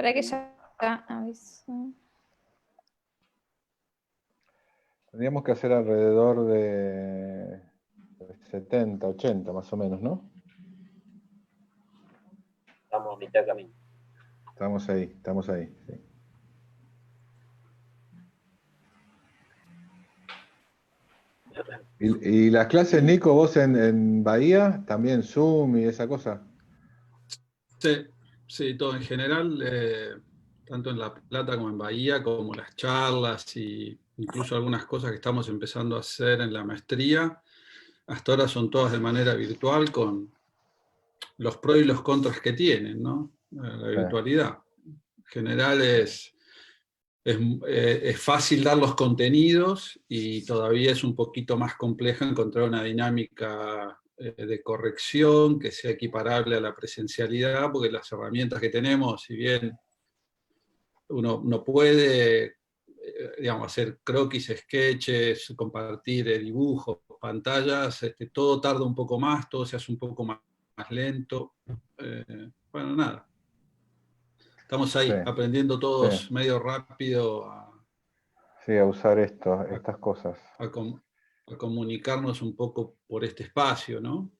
Para que ya aviso. Tendríamos que hacer alrededor de 70, 80 más o menos, ¿no? Estamos a mitad de camino. Estamos ahí, sí. ¿Y las clases, Nico, vos en Bahía, también Zoom y esa cosa? Sí, todo en general, tanto en La Plata como en Bahía, como las charlas y incluso algunas cosas que estamos empezando a hacer en la maestría, hasta ahora son todas de manera virtual con los pros y los contras que tienen, ¿no? La virtualidad. En general es fácil dar los contenidos y todavía es un poquito más complejo encontrar una dinámica de corrección que sea equiparable a la presencialidad, porque las herramientas que tenemos, si bien uno no puede digamos, hacer croquis, sketches, compartir dibujos, pantallas, todo tarda un poco más, todo se hace un poco más lento. Bueno, nada. Estamos ahí, Sí, aprendiendo todos sí. medio rápido Sí, a usar estas cosas. a comunicarnos un poco por este espacio, ¿no?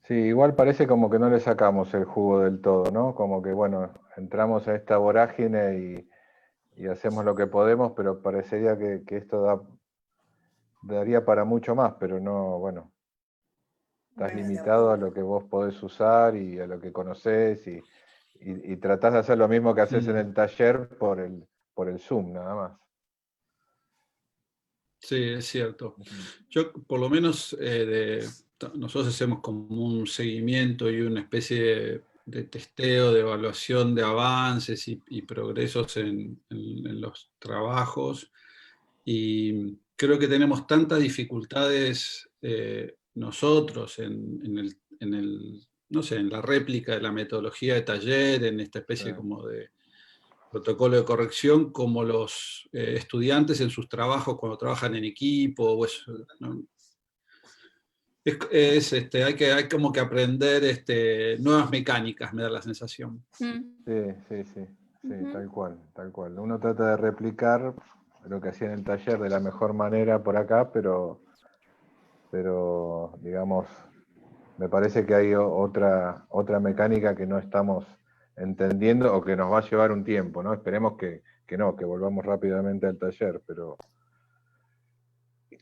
Sí, igual parece como que no le sacamos el jugo del todo, ¿no? Como que, bueno, entramos en esta vorágine y hacemos lo que podemos, pero parecería que esto daría para mucho más, pero no, bueno, estás limitado a lo que vos podés usar y a lo que conocés y tratás de hacer lo mismo que haces en el taller por el Zoom, nada más. Sí, es cierto. Yo, por lo menos, nosotros hacemos como un seguimiento y una especie de testeo, de evaluación de avances y progresos en los trabajos. Y creo que tenemos tantas dificultades nosotros no sé, en la réplica de la metodología de taller, en esta especie como de protocolo de corrección, como los estudiantes en sus trabajos cuando trabajan en equipo, ¿no? Hay como que aprender nuevas mecánicas, me da la sensación. Sí, tal cual. Uno trata de replicar lo que hacía en el taller de la mejor manera por acá, pero digamos, me parece que hay otra mecánica que no estamos entendiendo o que nos va a llevar un tiempo, ¿no? Esperemos que no, que volvamos rápidamente al taller, pero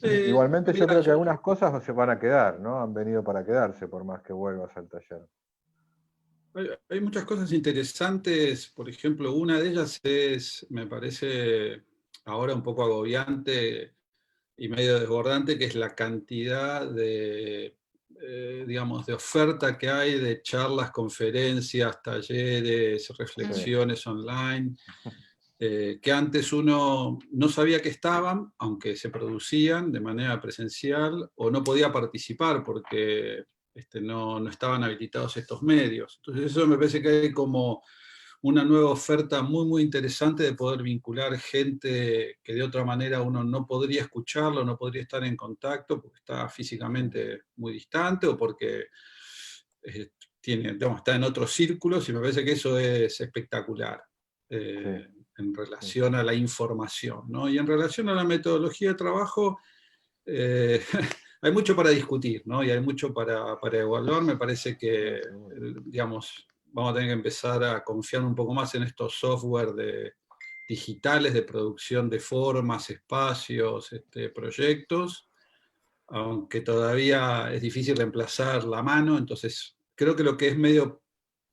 igualmente yo creo que algunas cosas se van a quedar, ¿no? Han venido para quedarse por más que vuelvas al taller. Hay muchas cosas interesantes, por ejemplo, una de ellas me parece ahora un poco agobiante y medio desbordante, que es la cantidad digamos, de oferta que hay de charlas, conferencias, talleres, reflexiones online, que antes uno no sabía que estaban, aunque se producían de manera presencial, o no podía participar porque no estaban habilitados estos medios. Entonces eso me parece que hay como una nueva oferta muy, muy interesante de poder vincular gente que de otra manera uno no podría escucharlo, no podría estar en contacto porque está físicamente muy distante o porque está en otros círculos, y me parece que eso es espectacular en relación a la información, ¿no? Y en relación a la metodología de trabajo, hay mucho para discutir, ¿no? Y hay mucho para evaluar. Me parece que, digamos, vamos a tener que empezar a confiar un poco más en estos software digitales de producción de formas, espacios, proyectos, aunque todavía es difícil reemplazar la mano. Entonces creo que lo que es medio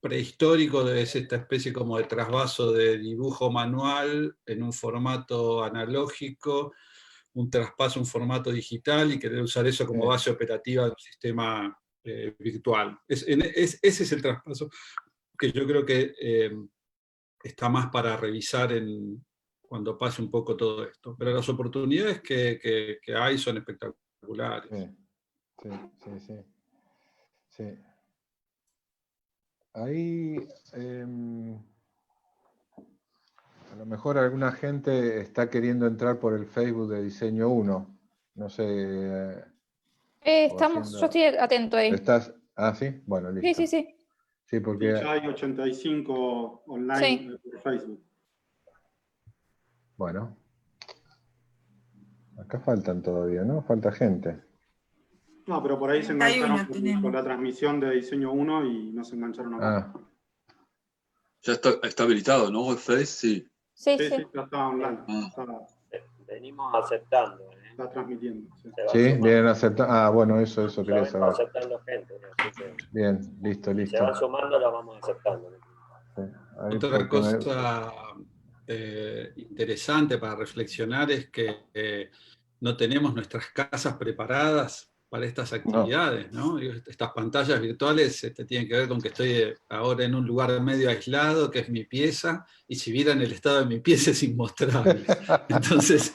prehistórico es esta especie como de trasvaso de dibujo manual en un formato analógico, un traspaso, un formato digital, y querer usar eso como base operativa de un sistema virtual. Ese es el traspaso que yo creo que está más para revisar cuando pase un poco todo esto. Pero las oportunidades que hay son espectaculares. Sí. Ahí a lo mejor alguna gente está queriendo entrar por el Facebook de Diseño 1. No sé. Yo estoy atento ahí. ¿Estás? Ah, sí, bueno, listo. Sí. Sí, Sí, porque... ya hay 85 online Sí. por Facebook. Bueno, acá faltan todavía, ¿no? Falta gente. No, pero por ahí se 31 engancharon tenemos. con la transmisión de diseño 1 y no se engancharon acá. Ah, Ya está habilitado, ¿no? El Face, sí. Sí, Sí, sí. sí, ya está online, Ah. Venimos aceptando. está transmitiendo. Sí. Se va sí, sumando. vienen aceptando. Ah, bueno, eso Ya quería venimos saber. aceptando gente. Así que Bien, listo, si se van listo. sumando, la vamos aceptando. Sí, ahí Otra porque cosa interesante para reflexionar es que no tenemos nuestras casas preparadas para estas actividades, ¿no? Estas pantallas virtuales tienen que ver con que estoy ahora en un lugar medio aislado, que es mi pieza, y si vieran el estado de mi pieza es inmostrable. Entonces,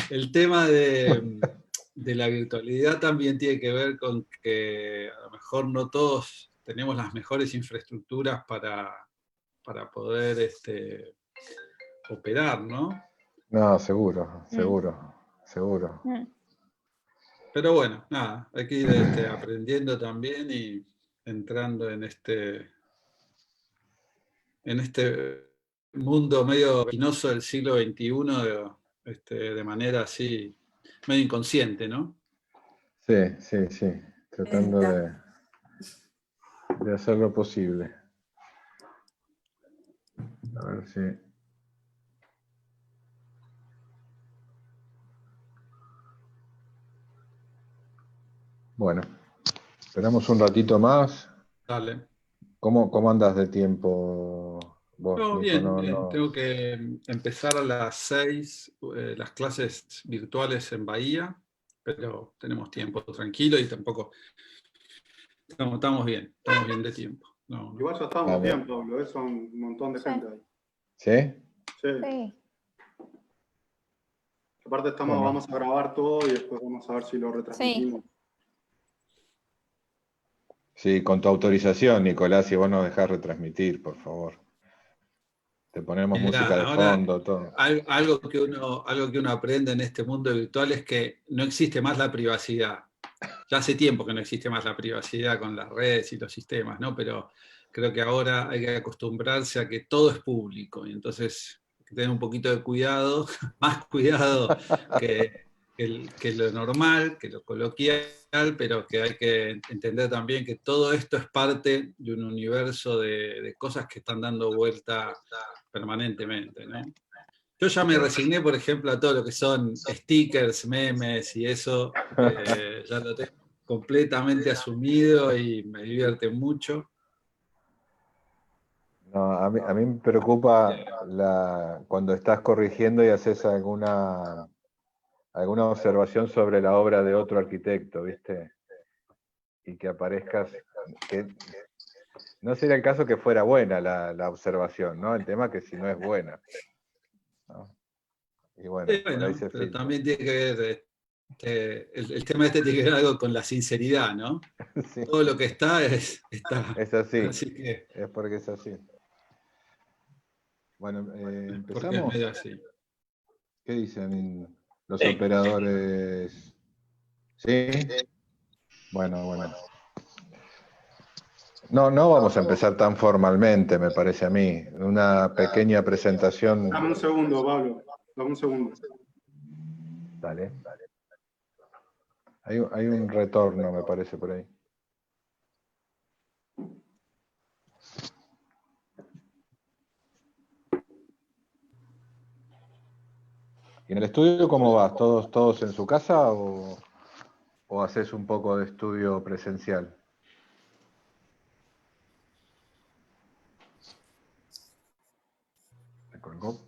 el tema de la virtualidad también tiene que ver con que a lo mejor no todos tenemos las mejores infraestructuras para poder operar, ¿no? No, seguro, seguro, seguro. Pero bueno, nada, hay que ir aprendiendo también y entrando en este mundo medio vertiginoso del siglo XXI de manera así, medio inconsciente, ¿no? Sí, sí, sí. Tratando de hacer lo posible. A ver si... Bueno, esperamos un ratito más. Dale. ¿Cómo andas de tiempo vos, No, Nico? bien, No, bien. no. Tengo que empezar a las 6 las clases virtuales en Bahía, pero tenemos tiempo tranquilo y tampoco estamos bien de tiempo. No. Igual ya estamos bien, Pablo, son un montón de Sí. gente ahí. ¿Sí? Sí. Sí. Aparte Bueno. vamos a grabar todo y después vamos a ver si lo retransmitimos. Sí, con tu autorización, Nicolás, si vos nos dejás retransmitir, por favor. Te ponemos Mirá, música de ahora, fondo, todo. algo que uno aprende en este mundo virtual es que no existe más la privacidad. Ya hace tiempo que no existe más la privacidad con las redes y los sistemas, ¿no? Pero creo que ahora hay que acostumbrarse a que todo es público, y entonces hay que tener un poquito de cuidado, más cuidado que lo normal, que lo coloquial, pero que hay que entender también que todo esto es parte de un universo de cosas que están dando vuelta permanentemente, ¿no? Yo ya me resigné, por ejemplo, a todo lo que son stickers, memes y eso, ya lo tengo completamente asumido y me divierte mucho. No, a mí me preocupa cuando estás corrigiendo y haces alguna observación sobre la obra de otro arquitecto, ¿viste? Y que aparezcas, que no sería el caso que fuera buena la observación, ¿no? El tema es que si no es buena, ¿no? Y bueno, por ahí se Pero filtra. también tiene que ver, el tema tiene que ver algo con la sinceridad, ¿no? Sí. Todo lo que está. Es así, Así que, es porque es así. Bueno, porque es ¿empezamos? medio así. ¿Qué dicen los Sí. operadores? ¿Sí? Bueno. No vamos a empezar tan formalmente, me parece a mí. Una pequeña presentación. Dame un segundo, Pablo. Dame un segundo. Dale. Hay un retorno, me parece, por ahí. ¿Y en el estudio cómo vas? ¿Todos en su casa o haces un poco de estudio presencial? ¿Me colgó?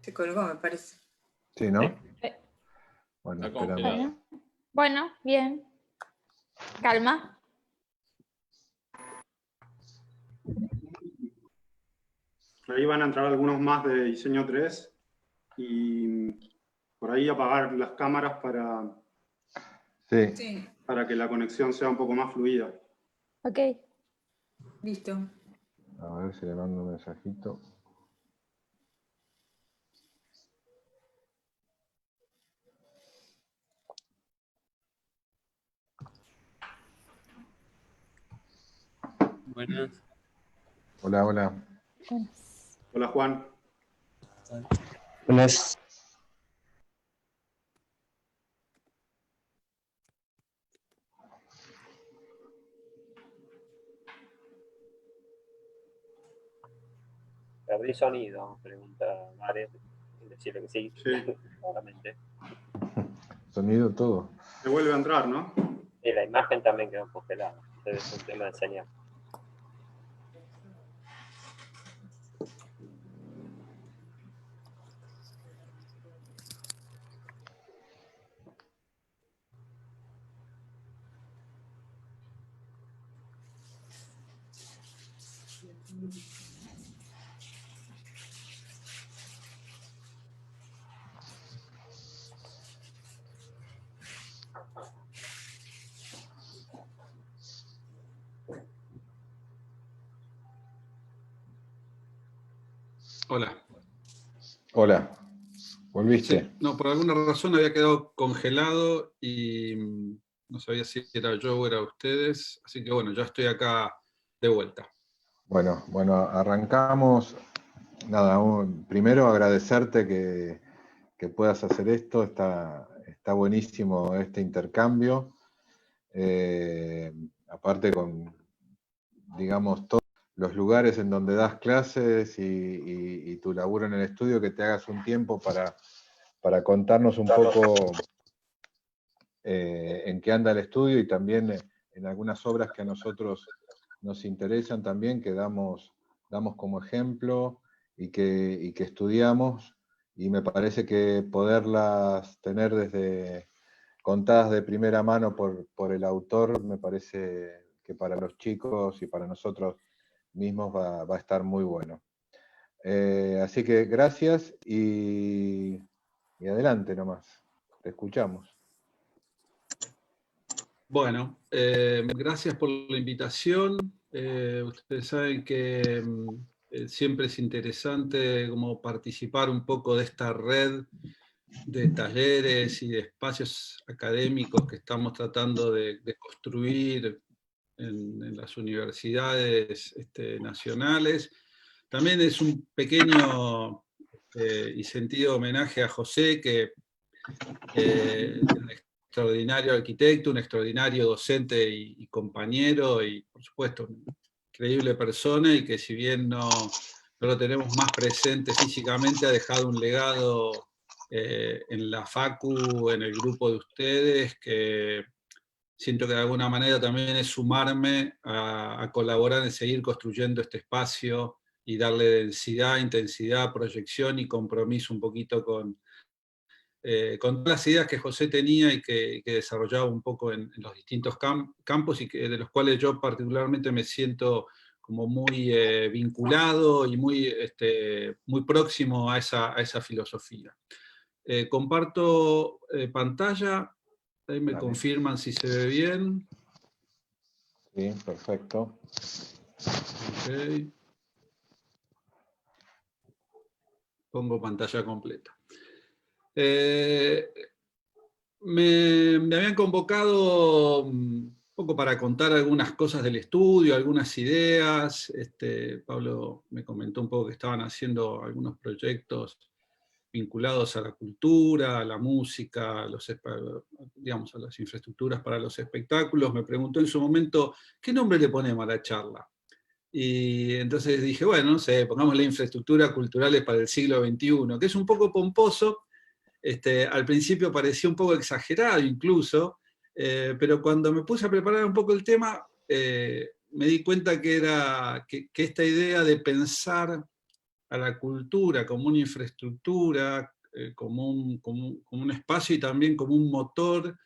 Se colgó, me parece. Sí, ¿no? Sí. Bueno, Está esperamos. congelado. Bueno, bien. Calma. Ahí van a entrar algunos más de diseño 3 y por ahí apagar las cámaras Sí. Sí, para que la conexión sea un poco más fluida. Ok. listo. A ver si le mando un mensajito. Buenas. Hola, hola. Buenas. Hola, Juan. Buenas. Perdí sonido, pregunta Mares. Decirle que sí, Sí. claramente. Sonido, todo. Se vuelve a entrar, ¿no? Y la imagen también quedó congelada. Debe ser un tema de señal. Hola. Hola. ¿Volviste? Sí, no, por alguna razón había quedado congelado y no sabía si era yo o era ustedes, así que bueno, ya estoy acá de vuelta. Bueno, arrancamos. Nada, primero agradecerte que puedas hacer esto, está buenísimo este intercambio. Aparte con, digamos, todos los lugares en donde das clases y tu laburo en el estudio, que te hagas un tiempo para contarnos un poco en qué anda el estudio y también en algunas obras que a nosotros nos interesan también, que damos como ejemplo y que estudiamos, y me parece que poderlas tener contadas de primera mano por el autor, me parece que para los chicos y para nosotros mismos va a estar muy bueno. Así que gracias y adelante nomás, te escuchamos. Bueno, gracias por la invitación. Ustedes saben que siempre es interesante como participar un poco de esta red de talleres y de espacios académicos que estamos tratando de construir en las universidades nacionales. También es un pequeño y sentido homenaje a José, que un extraordinario arquitecto, un extraordinario docente y compañero, y por supuesto, una increíble persona, y que si bien no lo tenemos más presente físicamente, ha dejado un legado en la Facu, en el grupo de ustedes, que siento que de alguna manera también es sumarme a colaborar en seguir construyendo este espacio y darle densidad, intensidad, proyección y compromiso un poquito con todas las ideas que José tenía y que desarrollaba un poco en los distintos campos, y de los cuales yo particularmente me siento como muy vinculado y muy próximo a esa filosofía. Comparto pantalla, ahí me Dale. confirman si se ve bien. Sí, perfecto. Ok. Pongo pantalla completa. Me habían convocado un poco para contar algunas cosas del estudio, algunas ideas. Pablo me comentó un poco que estaban haciendo algunos proyectos vinculados a la cultura, a la música, digamos, a las infraestructuras para los espectáculos. Me preguntó en su momento, ¿qué nombre le ponemos a la charla? Y entonces dije, bueno, no sé, pongámosle infraestructuras culturales para el siglo XXI, que es un poco pomposo. Al principio parecía un poco exagerado incluso, pero cuando me puse a preparar un poco el tema, me di cuenta que esta idea de pensar a la cultura como una infraestructura, como un espacio y también como un motor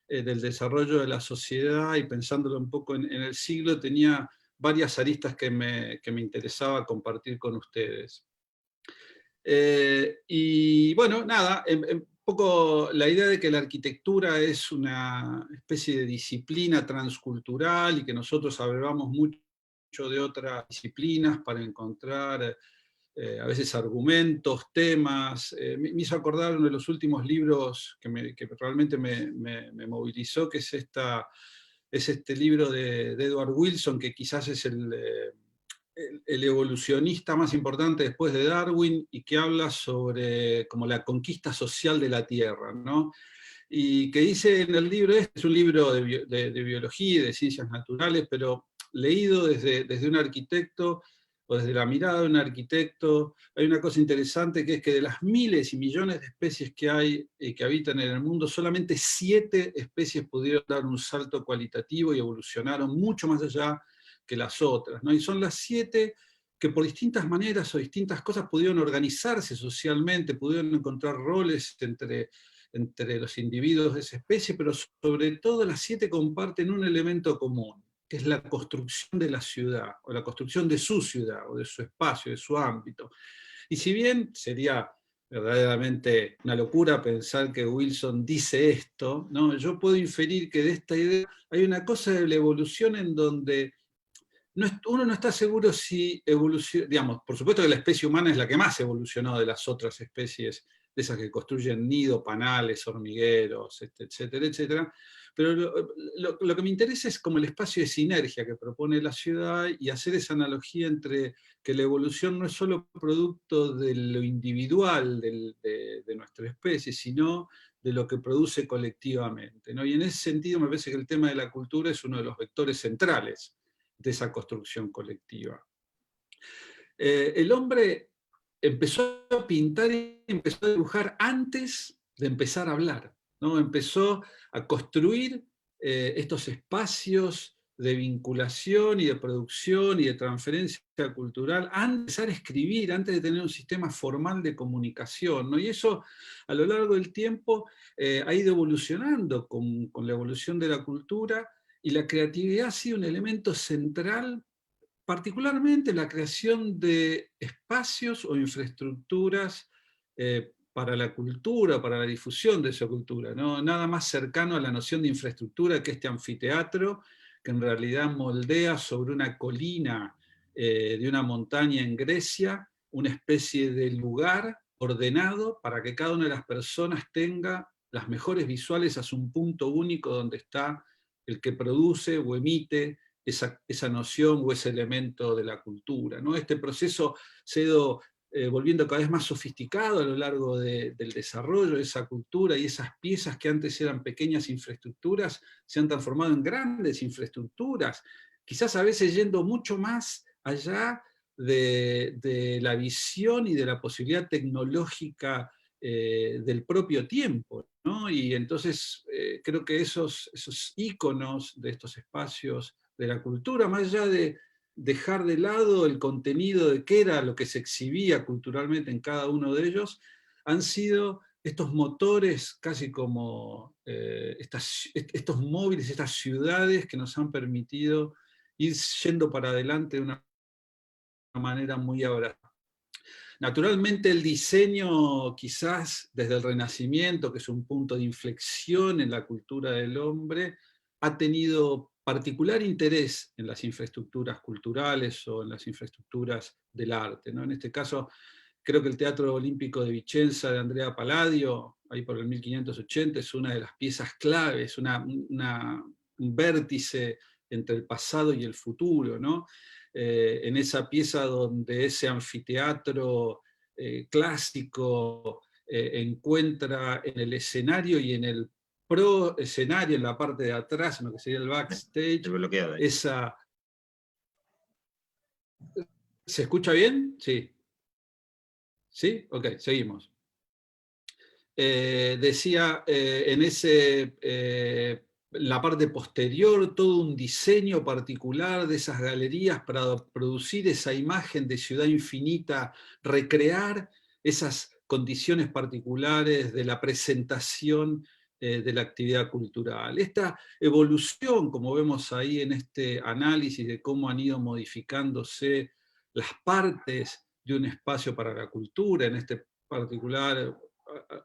del desarrollo de la sociedad, y pensándolo un poco en el siglo, tenía varias aristas que me interesaba compartir con ustedes. Y bueno, nada, un poco la idea de que la arquitectura es una especie de disciplina transcultural y que nosotros abrevamos mucho de otras disciplinas para encontrar a veces argumentos, temas. Me hizo acordar uno de los últimos libros que realmente me movilizó, que es es este libro de Edward Wilson, que quizás es el evolucionista más importante después de Darwin, y que habla sobre como la conquista social de la Tierra, ¿no? Y que dice en el libro, es un libro de biología y de ciencias naturales, pero leído desde un arquitecto, o desde la mirada de un arquitecto, hay una cosa interesante, que es que de las miles y millones de especies que hay y que habitan en el mundo, solamente 7 especies pudieron dar un salto cualitativo y evolucionaron mucho más allá que las otras, ¿no? Y son las 7 que por distintas maneras o distintas cosas pudieron organizarse socialmente, pudieron encontrar roles entre los individuos de esa especie, pero sobre todo las 7 comparten un elemento común, que es la construcción de la ciudad, o la construcción de su ciudad, o de su espacio, de su ámbito. Y si bien sería verdaderamente una locura pensar que Wilson dice esto, ¿no? Yo puedo inferir que de esta idea hay una cosa de la evolución en donde uno no está seguro si evoluciona, digamos, por supuesto que la especie humana es la que más evolucionó de las otras especies, de esas que construyen nido, panales, hormigueros, etcétera, etcétera, pero lo que me interesa es como el espacio de sinergia que propone la ciudad, y hacer esa analogía entre que la evolución no es solo producto de lo individual de nuestra especie, sino de lo que produce colectivamente, ¿no? Y en ese sentido me parece que el tema de la cultura es uno de los vectores centrales de esa construcción colectiva. El hombre empezó a pintar y empezó a dibujar antes de empezar a hablar, ¿no? Empezó a construir estos espacios de vinculación y de producción y de transferencia cultural antes de empezar a escribir, antes de tener un sistema formal de comunicación, ¿no? Y eso a lo largo del tiempo ha ido evolucionando con la evolución de la cultura, y la creatividad ha sido un elemento central, particularmente la creación de espacios o infraestructuras para la cultura, para la difusión de esa cultura, ¿no? Nada más cercano a la noción de infraestructura que este anfiteatro, que en realidad moldea sobre una colina de una montaña en Grecia una especie de lugar ordenado para que cada una de las personas tenga las mejores visuales hacia un punto único donde está el que produce o emite esa noción o ese elemento de la cultura, ¿no? Este proceso se ha ido volviendo cada vez más sofisticado a lo largo del desarrollo de esa cultura, y esas piezas que antes eran pequeñas infraestructuras se han transformado en grandes infraestructuras, quizás a veces yendo mucho más allá de la visión y de la posibilidad tecnológica del propio tiempo, ¿no? Y entonces creo que esos íconos de estos espacios de la cultura, más allá de dejar de lado el contenido de qué era lo que se exhibía culturalmente en cada uno de ellos, han sido estos motores casi como estos móviles, estas ciudades que nos han permitido ir yendo para adelante de una manera muy abrazada. Naturalmente el diseño, quizás desde el Renacimiento, que es un punto de inflexión en la cultura del hombre, ha tenido particular interés en las infraestructuras culturales o en las infraestructuras del arte, ¿no? En este caso, creo que el Teatro Olímpico de Vicenza de Andrea Palladio, ahí por el 1580, es una de las piezas claves, un vértice entre el pasado y el futuro, ¿no? En esa pieza donde ese anfiteatro clásico encuentra en el escenario y en el pro-escenario, en la parte de atrás, en lo que sería el backstage, esa... ¿Se escucha bien? Sí. ¿Sí? Ok, seguimos. Decía, en la parte posterior, todo un diseño particular de esas galerías para producir esa imagen de ciudad infinita, recrear esas condiciones particulares de la presentación de la actividad cultural. Esta evolución, como vemos ahí en este análisis de cómo han ido modificándose las partes de un espacio para la cultura, en este particular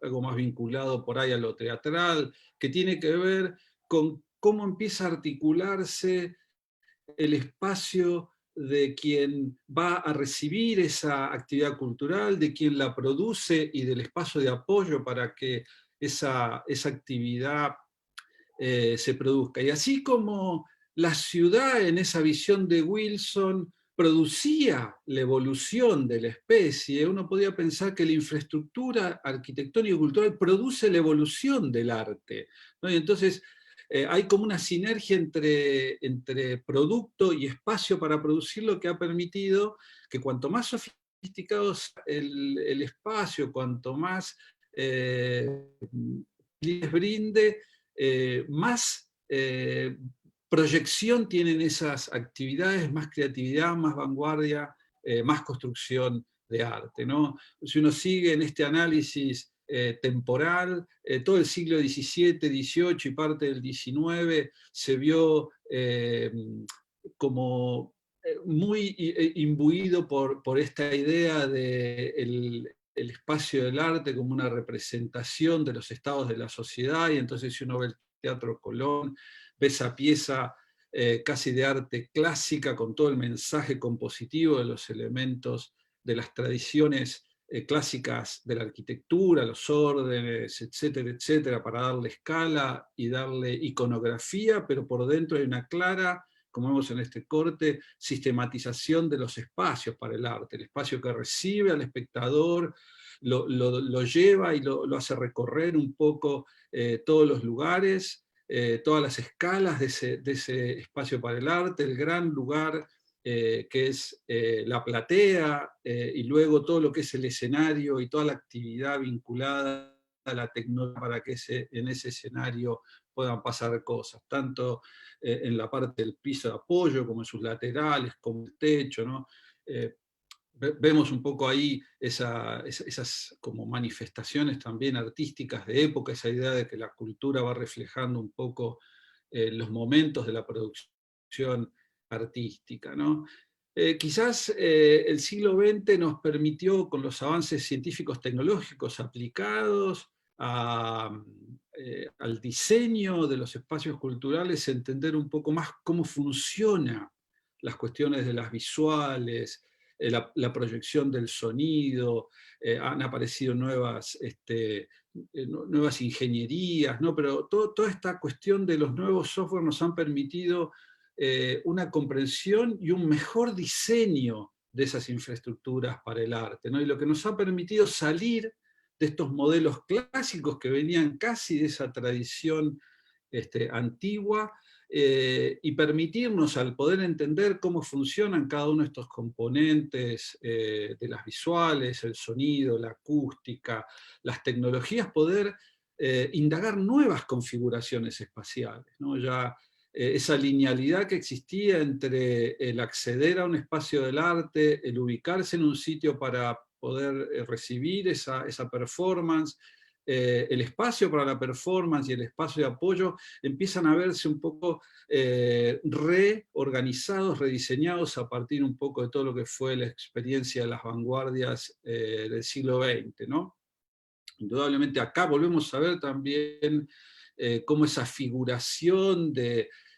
algo más vinculado por ahí a lo teatral, que tiene que ver con cómo empieza a articularse el espacio de quien va a recibir esa actividad cultural, de quien la produce y del espacio de apoyo para que esa actividad se produzca. Y así como la ciudad en esa visión de Wilson producía la evolución de la especie, uno podía pensar que la infraestructura arquitectónica y cultural produce la evolución del arte, ¿no? Y entonces hay como una sinergia entre producto y espacio para producirlo que ha permitido que cuanto más sofisticado sea el espacio, cuanto más les brinde, más proyección tienen esas actividades, más creatividad, más vanguardia, más construcción de arte, ¿no? Si uno sigue en este análisis temporal, todo el siglo XVII, XVIII y parte del XIX se vio como muy imbuido por esta idea de el espacio del arte como una representación de los estados de la sociedad, y entonces si uno ve el Teatro Colón, ve esa pieza casi de arte clásica con todo el mensaje compositivo de los elementos de las tradiciones clásicas de la arquitectura, los órdenes, etcétera, etcétera, para darle escala y darle iconografía, pero por dentro hay una clara, como vemos en este corte, sistematización de los espacios para el arte, el espacio que recibe al espectador, lo lleva y lo hace recorrer un poco todos los lugares, todas las escalas de ese espacio para el arte, el gran lugar que es la platea, y luego todo lo que es el escenario y toda la actividad vinculada a la tecnología para que en ese escenario puedan pasar cosas, tanto en la parte del piso de apoyo, como en sus laterales, como el techo, ¿no? Vemos un poco ahí esas como manifestaciones también artísticas de época, esa idea de que la cultura va reflejando un poco los momentos de la producción artística, ¿no? Quizás el siglo XX nos permitió, con los avances científicos tecnológicos aplicados al diseño de los espacios culturales, entender un poco más cómo funcionan las cuestiones de las visuales, la proyección del sonido, han aparecido nuevas ingenierías, ¿no? Pero toda esta cuestión de los nuevos software nos han permitido una comprensión y un mejor diseño de esas infraestructuras para el arte, ¿no? Y lo que nos ha permitido salir de estos modelos clásicos que venían casi de esa tradición antigua, y permitirnos, al poder entender cómo funcionan cada uno de estos componentes de las visuales, el sonido, la acústica, las tecnologías, poder indagar nuevas configuraciones espaciales, ¿no? Ya esa linealidad que existía entre el acceder a un espacio del arte, el ubicarse en un sitio para poder recibir esa performance, el espacio para la performance y el espacio de apoyo empiezan a verse un poco reorganizados, rediseñados a partir un poco de todo lo que fue la experiencia de las vanguardias del siglo XX, ¿no? Indudablemente acá volvemos a ver también cómo esa figuración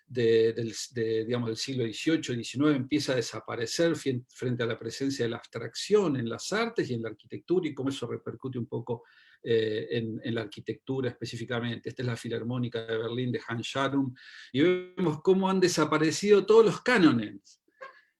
digamos, del siglo XVIII, XIX empieza a desaparecer frente a la presencia de la abstracción en las artes y en la arquitectura, y cómo eso repercute un poco en la arquitectura específicamente. Esta es la Filarmónica de Berlín de Hans Scharum, y vemos cómo han desaparecido todos los cánones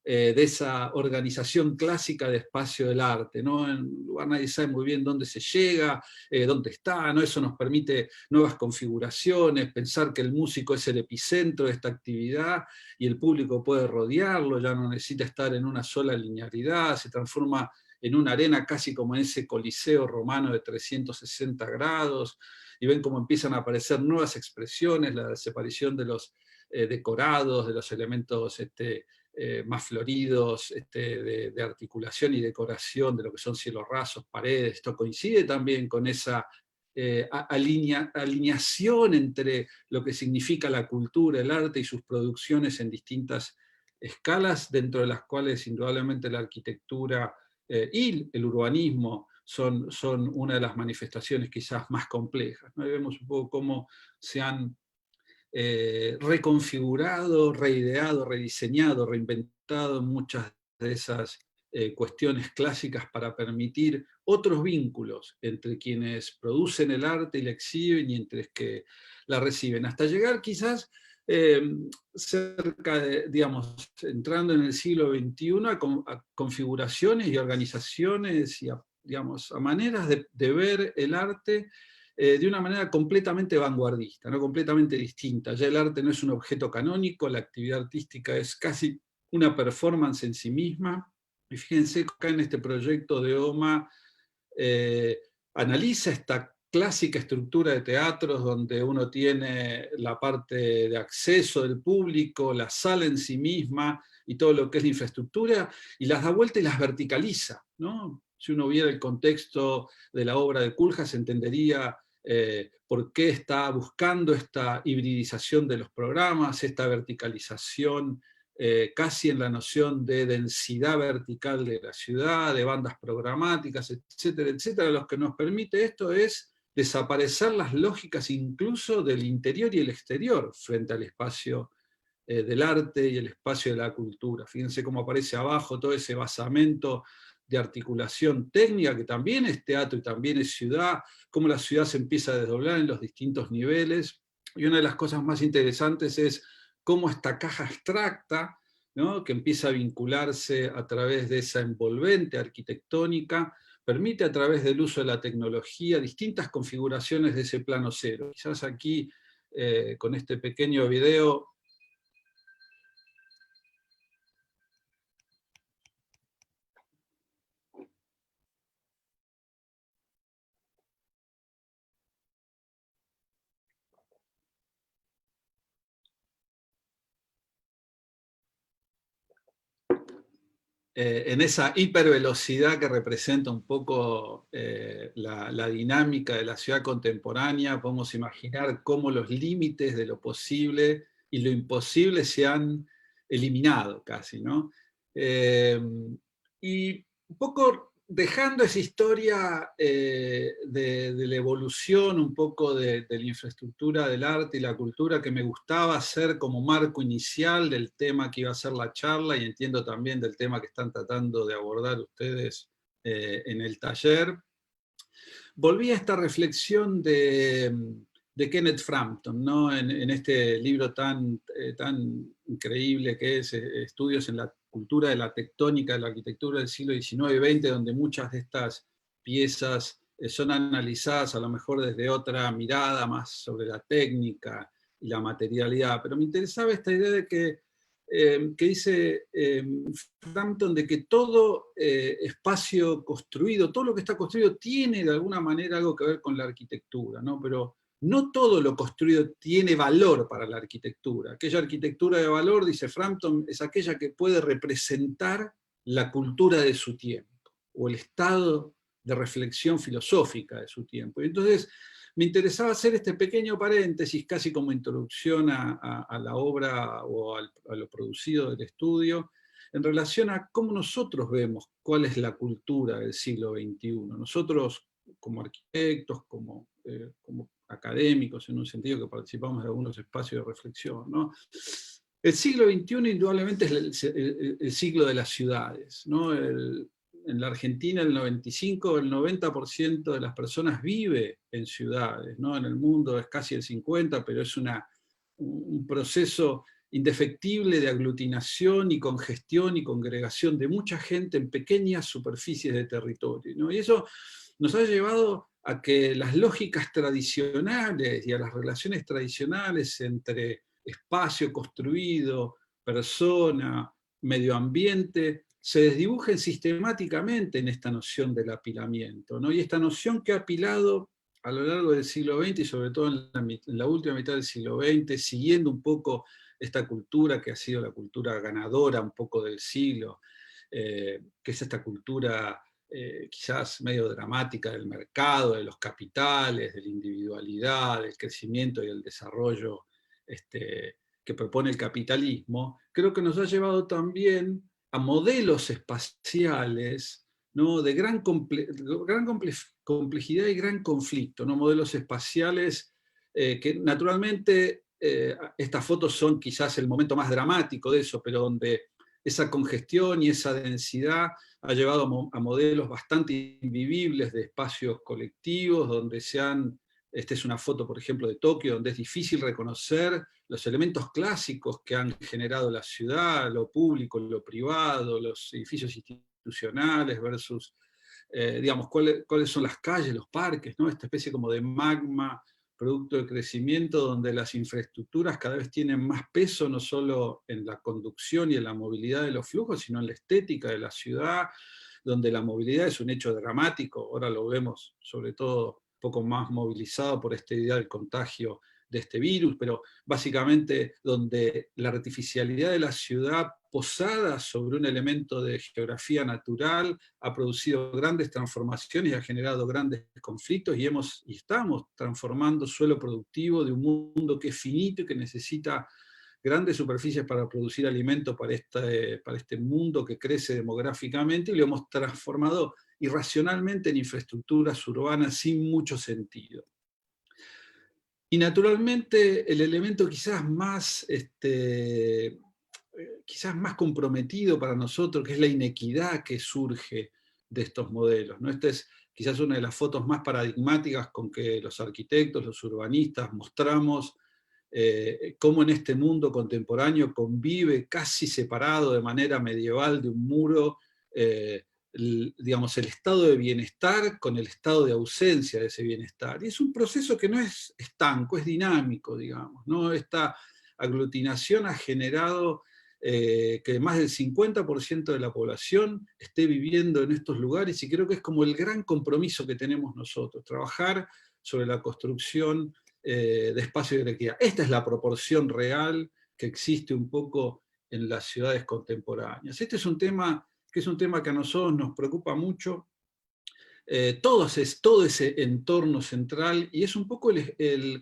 de esa organización clásica de espacio del arte, ¿no? En lugar nadie sabe muy bien dónde se llega, dónde está, ¿no? Eso nos permite nuevas configuraciones, pensar que el músico es el epicentro de esta actividad y el público puede rodearlo, ya no necesita estar en una sola linealidad, se transforma en una arena casi como en ese coliseo romano de 360 grados, y ven cómo empiezan a aparecer nuevas expresiones, la desaparición de los decorados, de los elementos más floridos, de articulación y decoración, de lo que son cielos rasos, paredes. Esto coincide también con esa alineación entre lo que significa la cultura, el arte y sus producciones en distintas escalas, dentro de las cuales indudablemente la arquitectura y el urbanismo son una de las manifestaciones quizás más complejas, ¿no? Y vemos un poco cómo se han reconfigurado, reideado, rediseñado, reinventado muchas de esas cuestiones clásicas para permitir otros vínculos entre quienes producen el arte y la exhiben y entre que la reciben, hasta llegar quizás cerca de, digamos, entrando en el siglo XXI a configuraciones y organizaciones y digamos, a maneras de ver el arte de una manera completamente vanguardista, ¿no? Completamente distinta. Ya el arte no es un objeto canónico, la actividad artística es casi una performance en sí misma. Y fíjense que acá en este proyecto de OMA analiza esta clásica estructura de teatros donde uno tiene la parte de acceso del público, la sala en sí misma y todo lo que es la infraestructura, y las da vuelta y las verticaliza, ¿no? Si uno viera el contexto de la obra de Koolhaas, entendería por qué está buscando esta hibridización de los programas, esta verticalización casi en la noción de densidad vertical de la ciudad, de bandas programáticas, etcétera, etcétera. Lo que nos permite esto es desaparecer las lógicas incluso del interior y el exterior frente al espacio del arte y el espacio de la cultura. Fíjense cómo aparece abajo todo ese basamento de articulación técnica, que también es teatro y también es ciudad, cómo la ciudad se empieza a desdoblar en los distintos niveles. Y una de las cosas más interesantes es cómo esta caja abstracta, ¿no?, que empieza a vincularse a través de esa envolvente arquitectónica, permite a través del uso de la tecnología distintas configuraciones de ese plano cero. Quizás aquí, con este pequeño video, en esa hipervelocidad que representa un poco la dinámica de la ciudad contemporánea, podemos imaginar cómo los límites de lo posible y lo imposible se han eliminado casi, ¿no? Y un poco dejando esa historia de la evolución un poco de la infraestructura del arte y la cultura que me gustaba hacer como marco inicial del tema que iba a ser la charla, y entiendo también del tema que están tratando de abordar ustedes en el taller, volví a esta reflexión de Kenneth Frampton, ¿no? En este libro tan increíble que es Estudios en la cultura de la tectónica de la arquitectura del siglo XIX y XX, donde muchas de estas piezas son analizadas a lo mejor desde otra mirada, más sobre la técnica y la materialidad. Pero me interesaba esta idea de que dice Frampton, de que todo espacio construido, todo lo que está construido tiene de alguna manera algo que ver con la arquitectura, ¿no? Pero no todo lo construido tiene valor para la arquitectura. Aquella arquitectura de valor, dice Frampton, es aquella que puede representar la cultura de su tiempo, o el estado de reflexión filosófica de su tiempo. Y entonces me interesaba hacer este pequeño paréntesis, casi como introducción a la obra o a lo producido del estudio, en relación a cómo nosotros vemos cuál es la cultura del siglo XXI. Nosotros, como arquitectos, como académicos, en un sentido que participamos de algunos espacios de reflexión, ¿no? El siglo XXI indudablemente es el siglo de las ciudades, ¿no? En la Argentina el 95, el 90% de las personas vive en ciudades, ¿no? En el mundo es casi el 50%, pero es un proceso indefectible de aglutinación y congestión y congregación de mucha gente en pequeñas superficies de territorio, ¿no? Y eso nos ha llevado a que las lógicas tradicionales y a las relaciones tradicionales entre espacio construido, persona, medio ambiente, se desdibujen sistemáticamente en esta noción del apilamiento, ¿no? Y esta noción que ha apilado a lo largo del siglo XX y sobre todo en la última mitad del siglo XX, siguiendo un poco esta cultura que ha sido la cultura ganadora un poco del siglo, que es esta cultura quizás medio dramática del mercado, de los capitales, de la individualidad, del crecimiento y el desarrollo que propone el capitalismo, creo que nos ha llevado también a modelos espaciales, ¿no?, de gran complejidad y gran conflicto, ¿no? Modelos espaciales que naturalmente estas fotos son quizás el momento más dramático de eso, pero donde esa congestión y esa densidad ha llevado a modelos bastante invivibles de espacios colectivos, donde esta es una foto, por ejemplo, de Tokio, donde es difícil reconocer los elementos clásicos que han generado la ciudad, lo público, lo privado, los edificios institucionales versus, digamos, cuáles son las calles, los parques, ¿no? Esta especie como de magma, producto del crecimiento, donde las infraestructuras cada vez tienen más peso, no solo en la conducción y en la movilidad de los flujos, sino en la estética de la ciudad, donde la movilidad es un hecho dramático, ahora lo vemos sobre todo un poco más movilizado por esta idea del contagio de este virus, pero básicamente donde la artificialidad de la ciudad posada sobre un elemento de geografía natural ha producido grandes transformaciones y ha generado grandes conflictos, y estamos transformando suelo productivo de un mundo que es finito y que necesita grandes superficies para producir alimento para este mundo que crece demográficamente, y lo hemos transformado irracionalmente en infraestructuras urbanas sin mucho sentido. Y naturalmente el elemento quizás más comprometido para nosotros, que es la inequidad que surge de estos modelos, ¿no? Esta es quizás una de las fotos más paradigmáticas con que los arquitectos, los urbanistas mostramos cómo en este mundo contemporáneo convive casi separado de manera medieval de un muro, digamos, el estado de bienestar con el estado de ausencia de ese bienestar. Y es un proceso que no es estanco, es dinámico, digamos, ¿no? Esta aglutinación ha generado que más del 50% de la población esté viviendo en estos lugares, y creo que es como el gran compromiso que tenemos nosotros, trabajar sobre la construcción de espacios de equidad. Esta es la proporción real que existe un poco en las ciudades contemporáneas. Este es un tema que a nosotros nos preocupa mucho, todo ese entorno central, y es un poco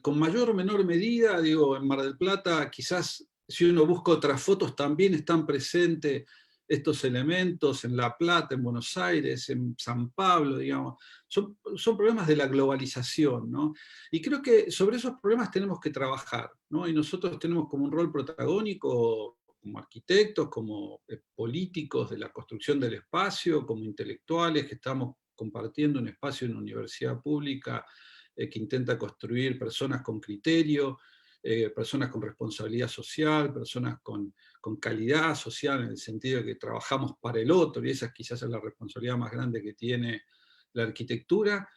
con mayor o menor medida, digo, en Mar del Plata, quizás si uno busca otras fotos también están presentes estos elementos, en La Plata, en Buenos Aires, en San Pablo, digamos, son problemas de la globalización, ¿no? Y creo que sobre esos problemas tenemos que trabajar, ¿no? Y nosotros tenemos como un rol protagónico, como arquitectos, como políticos de la construcción del espacio, como intelectuales que estamos compartiendo un espacio en una universidad pública que intenta construir personas con criterio, personas con responsabilidad social, personas con calidad social, en el sentido de que trabajamos para el otro, y esa quizás es la responsabilidad más grande que tiene la arquitectura,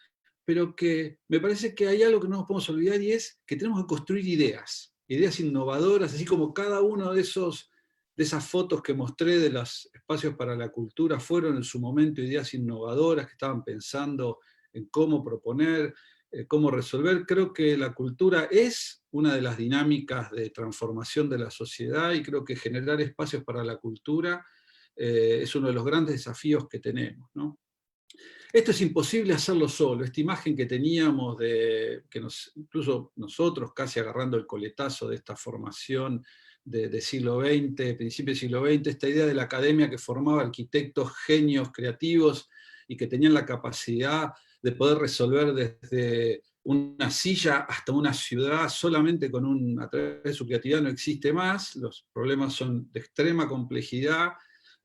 pero que me parece que hay algo que no nos podemos olvidar, y es que tenemos que construir ideas innovadoras, así como cada uno de esas fotos que mostré de los espacios para la cultura fueron en su momento ideas innovadoras que estaban pensando en cómo proponer, cómo resolver. Creo que la cultura es una de las dinámicas de transformación de la sociedad, y creo que generar espacios para la cultura es uno de los grandes desafíos que tenemos, ¿no? Esto es imposible hacerlo solo. Esta imagen que teníamos, incluso nosotros casi agarrando el coletazo de esta formación de siglo XX, principio del siglo XX, esta idea de la academia que formaba arquitectos genios creativos y que tenían la capacidad de poder resolver desde una silla hasta una ciudad solamente a través de su creatividad, no existe más. Los problemas son de extrema complejidad,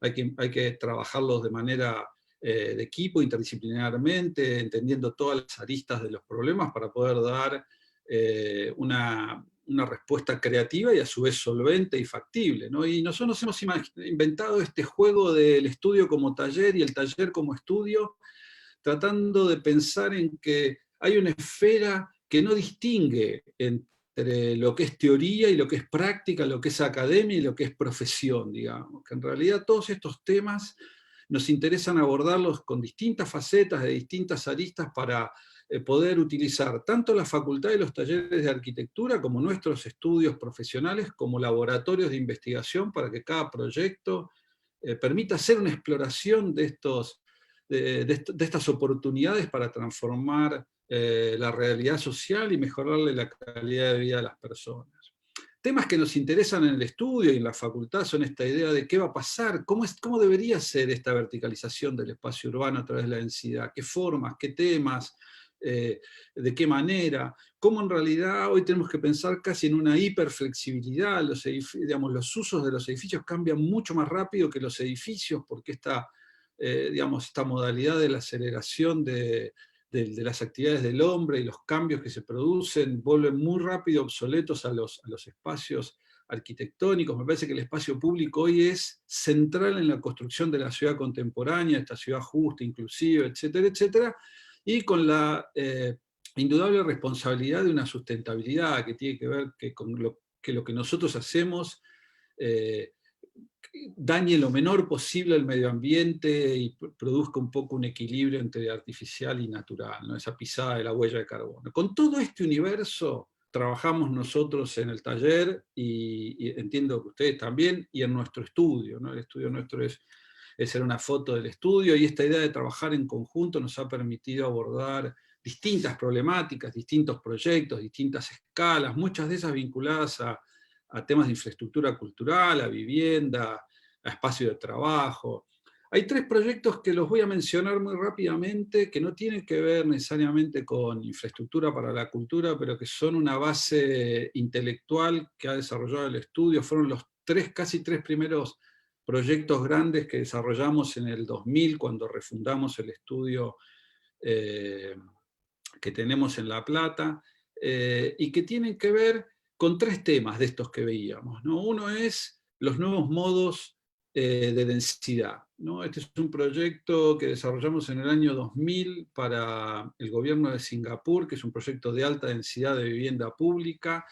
hay que trabajarlos de manera de equipo, interdisciplinarmente, entendiendo todas las aristas de los problemas para poder dar una respuesta creativa y a su vez solvente y factible, ¿no? Y nosotros hemos inventado este juego del estudio como taller y el taller como estudio, tratando de pensar en que hay una esfera que no distingue entre lo que es teoría y lo que es práctica, lo que es academia y lo que es profesión, digamos, que en realidad todos estos temas nos interesan abordarlos con distintas facetas, de distintas aristas, para poder utilizar tanto la facultad y los talleres de arquitectura como nuestros estudios profesionales como laboratorios de investigación, para que cada proyecto permita hacer una exploración de estas oportunidades para transformar la realidad social y mejorarle la calidad de vida de las personas. Temas que nos interesan en el estudio y en la facultad son esta idea de qué va a pasar, cómo debería ser esta verticalización del espacio urbano a través de la densidad, qué formas, qué temas, de qué manera, cómo en realidad hoy tenemos que pensar casi en una hiperflexibilidad, los usos de los edificios cambian mucho más rápido que los edificios, porque esta modalidad de la aceleración de las actividades del hombre y los cambios que se producen vuelven muy rápido obsoletos a los espacios arquitectónicos. Me parece que el espacio público hoy es central en la construcción de la ciudad contemporánea, esta ciudad justa, inclusiva, etcétera, etcétera, y con la indudable responsabilidad de una sustentabilidad que tiene que ver con lo que nosotros hacemos dañe lo menor posible el medio ambiente y produzca un poco un equilibrio entre artificial y natural, ¿no? Esa pisada de la huella de carbono. Con todo este universo trabajamos nosotros en el taller, y entiendo que ustedes también, y en nuestro estudio, ¿no? El estudio nuestro es hacer una foto del estudio, y esta idea de trabajar en conjunto nos ha permitido abordar distintas problemáticas, distintos proyectos, distintas escalas, muchas de esas vinculadas a temas de infraestructura cultural, a vivienda, a espacio de trabajo. Hay 3 proyectos que los voy a mencionar muy rápidamente, que no tienen que ver necesariamente con infraestructura para la cultura, pero que son una base intelectual que ha desarrollado el estudio. Fueron los casi tres primeros proyectos grandes que desarrollamos en el 2000, cuando refundamos el estudio que tenemos en La Plata, y que tienen que ver con 3 temas de estos que veíamos, ¿no? Uno es los nuevos modos de densidad, ¿no? Este es un proyecto que desarrollamos en el año 2000 para el gobierno de Singapur, que es un proyecto de alta densidad de vivienda pública.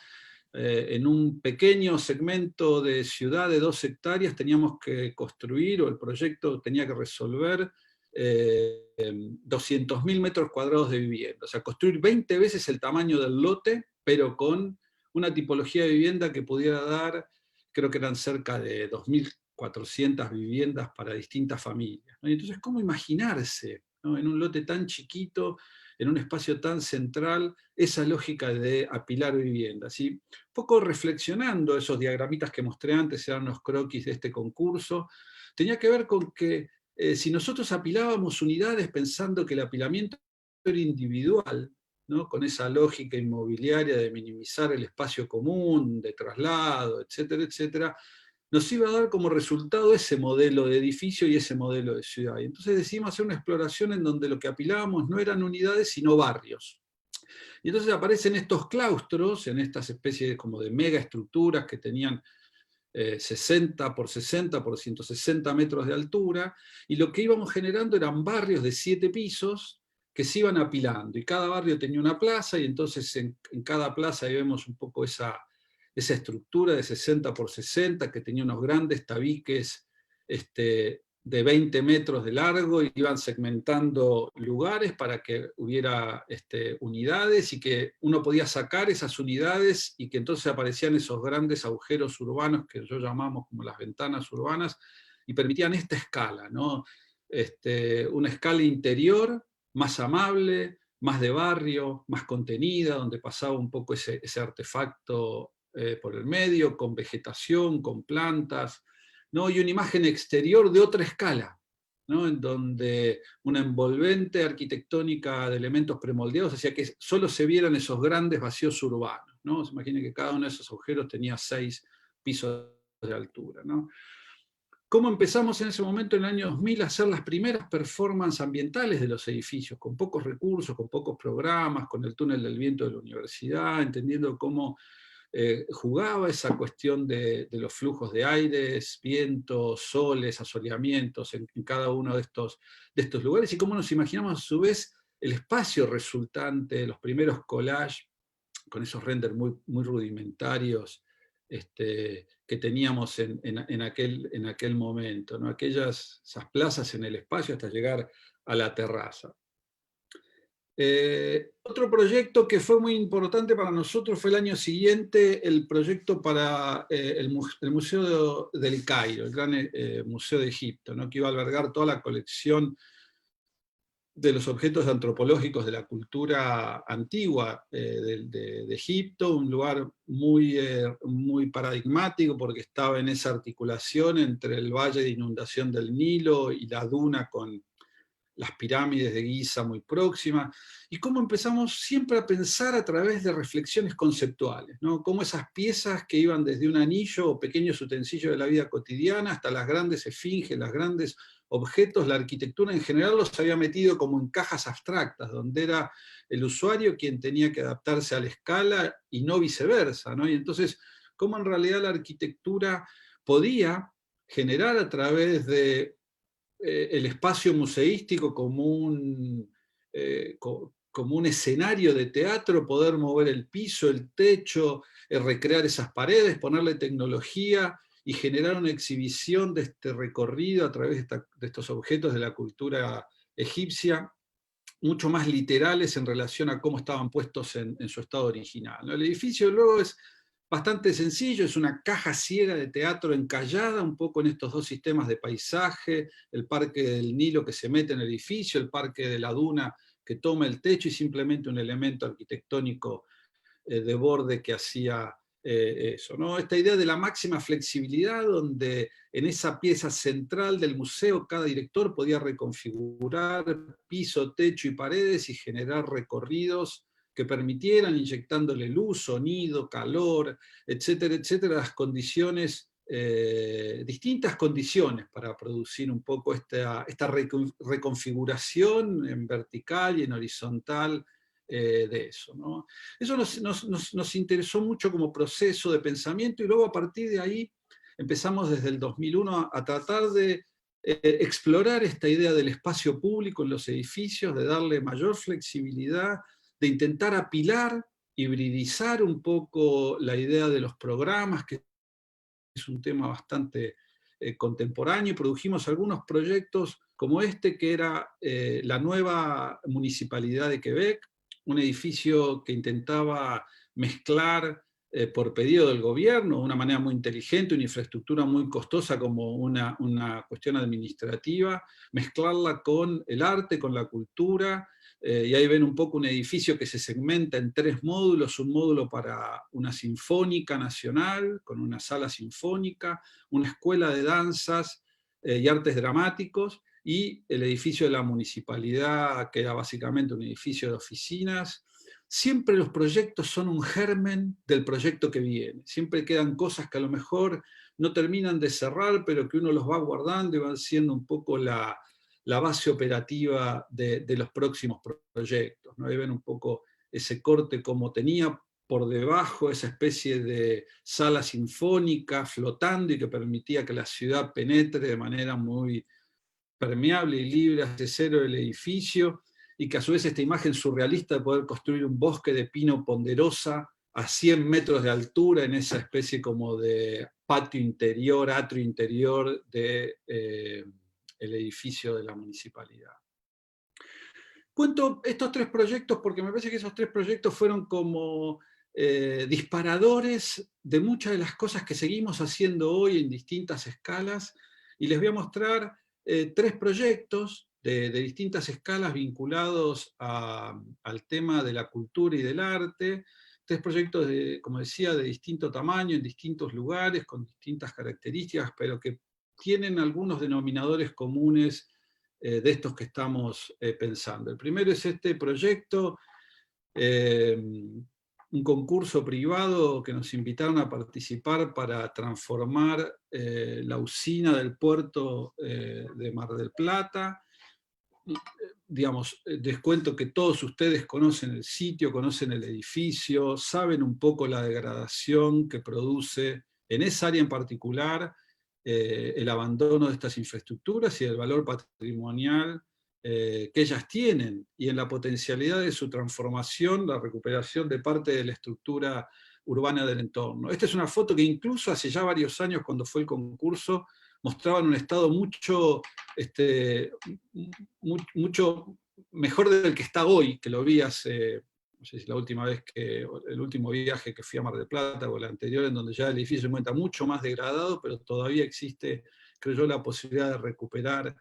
En un pequeño segmento de ciudad de 2 hectáreas teníamos que construir, o el proyecto tenía que resolver, 200.000 metros cuadrados de vivienda. O sea, construir 20 veces el tamaño del lote, pero con una tipología de vivienda que pudiera dar, creo que eran cerca de 2.400 viviendas para distintas familias, ¿no? Y entonces, ¿cómo imaginarse, ¿no? En un lote tan chiquito, en un espacio tan central, esa lógica de apilar viviendas? Y un poco reflexionando, esos diagramitas que mostré antes, eran los croquis de este concurso, tenía que ver con que si nosotros apilábamos unidades pensando que el apilamiento era individual, ¿no? Con esa lógica inmobiliaria de minimizar el espacio común, de traslado, etcétera, etcétera, nos iba a dar como resultado ese modelo de edificio y ese modelo de ciudad. Y entonces decidimos hacer una exploración en donde lo que apilábamos no eran unidades, sino barrios. Y entonces aparecen estos claustros, en estas especies como de megaestructuras que tenían 60 por 60 por 160 metros de altura, y lo que íbamos generando eran barrios de 7 pisos, que se iban apilando, y cada barrio tenía una plaza, y entonces en cada plaza ahí vemos un poco esa estructura de 60 por 60, que tenía unos grandes tabiques de 20 metros de largo, y iban segmentando lugares para que hubiera unidades, y que uno podía sacar esas unidades, y que entonces aparecían esos grandes agujeros urbanos, que yo llamamos como las ventanas urbanas, y permitían esta escala, ¿no? Una escala interior, más amable, más de barrio, más contenida, donde pasaba un poco ese artefacto por el medio, con vegetación, con plantas, ¿no? Y una imagen exterior de otra escala, ¿no? En donde una envolvente arquitectónica de elementos premoldeados hacía que solo se vieran esos grandes vacíos urbanos, ¿no? Se imaginen que cada uno de esos agujeros tenía 6 pisos de altura, ¿no? ¿Cómo empezamos en ese momento, en el año 2000, a hacer las primeras performances ambientales de los edificios, con pocos recursos, con pocos programas, con el túnel del viento de la universidad, entendiendo cómo jugaba esa cuestión de los flujos de aires, vientos, soles, asoleamientos en cada uno de estos lugares, y cómo nos imaginamos a su vez el espacio resultante, los primeros collages, con esos renders muy, muy rudimentarios, que teníamos en aquel momento, ¿no? Esas plazas en el espacio hasta llegar a la terraza. Otro proyecto que fue muy importante para nosotros fue el año siguiente, el proyecto para el Museo del Cairo, el gran Museo de Egipto, ¿no? Que iba a albergar toda la colección de los objetos antropológicos de la cultura antigua de Egipto, un lugar muy paradigmático porque estaba en esa articulación entre el valle de inundación del Nilo y la duna con las pirámides de Giza muy próximas, y cómo empezamos siempre a pensar a través de reflexiones conceptuales, ¿no? Cómo esas piezas que iban desde un anillo o pequeños utensilios de la vida cotidiana hasta las grandes esfinges, los grandes objetos, la arquitectura en general los había metido como en cajas abstractas, donde era el usuario quien tenía que adaptarse a la escala y no viceversa, ¿no? Y entonces, cómo en realidad la arquitectura podía generar a través de el espacio museístico como como un escenario de teatro, poder mover el piso, el techo, recrear esas paredes, ponerle tecnología y generar una exhibición de este recorrido a través de estos objetos de la cultura egipcia, mucho más literales en relación a cómo estaban puestos en su estado original, ¿no? El edificio luego es bastante sencillo, es una caja ciega de teatro encallada un poco en estos dos sistemas de paisaje, el parque del Nilo que se mete en el edificio, el parque de la duna que toma el techo y simplemente un elemento arquitectónico de borde que hacía eso, ¿no? Esta idea de la máxima flexibilidad, donde en esa pieza central del museo cada director podía reconfigurar piso, techo y paredes y generar recorridos que permitieran, inyectándole luz, sonido, calor, etcétera, etcétera, las condiciones, distintas condiciones para producir un poco esta reconfiguración en vertical y en horizontal de eso, ¿no? Eso nos interesó mucho como proceso de pensamiento y luego a partir de ahí empezamos desde el 2001 a tratar de explorar esta idea del espacio público en los edificios, de darle mayor flexibilidad, de intentar apilar, hibridizar un poco la idea de los programas, que es un tema bastante contemporáneo, y produjimos algunos proyectos como este, que era la nueva Municipalidad de Quebec, un edificio que intentaba mezclar por pedido del gobierno, de una manera muy inteligente, una infraestructura muy costosa como una cuestión administrativa, mezclarla con el arte, con la cultura, y ahí ven un poco un edificio que se segmenta en 3 módulos, un módulo para una sinfónica nacional, con una sala sinfónica, una escuela de danzas y artes dramáticos, y el edificio de la municipalidad, que era básicamente un edificio de oficinas. Siempre los proyectos son un germen del proyecto que viene, siempre quedan cosas que a lo mejor no terminan de cerrar, pero que uno los va guardando y van siendo un poco la base operativa de los próximos proyectos, ¿no? Ahí ven un poco ese corte como tenía por debajo esa especie de sala sinfónica flotando y que permitía que la ciudad penetre de manera muy permeable y libre hacia cero el edificio, y que a su vez esta imagen surrealista de poder construir un bosque de pino ponderosa a 100 metros de altura en esa especie como de patio interior, atrio interior de el edificio de la municipalidad. Cuento estos 3 proyectos porque me parece que esos 3 proyectos fueron como disparadores de muchas de las cosas que seguimos haciendo hoy en distintas escalas, y les voy a mostrar 3 proyectos de distintas escalas vinculados al tema de la cultura y del arte, 3 proyectos, como decía, de distinto tamaño, en distintos lugares, con distintas características, pero que tienen algunos denominadores comunes de estos que estamos pensando. El primero es este proyecto, un concurso privado que nos invitaron a participar para transformar la usina del puerto de Mar del Plata. Digamos, les cuento que todos ustedes conocen el sitio, conocen el edificio, saben un poco la degradación que produce en esa área en particular el abandono de estas infraestructuras y el valor patrimonial que ellas tienen, y en la potencialidad de su transformación, la recuperación de parte de la estructura urbana del entorno. Esta es una foto que incluso hace ya varios años, cuando fue el concurso, mostraban un estado mucho mejor del que está hoy, que lo vi hace, no sé si la última vez el último viaje que fui a Mar del Plata, o el anterior, en donde ya el edificio se encuentra mucho más degradado, pero todavía existe, creo yo, la posibilidad de recuperar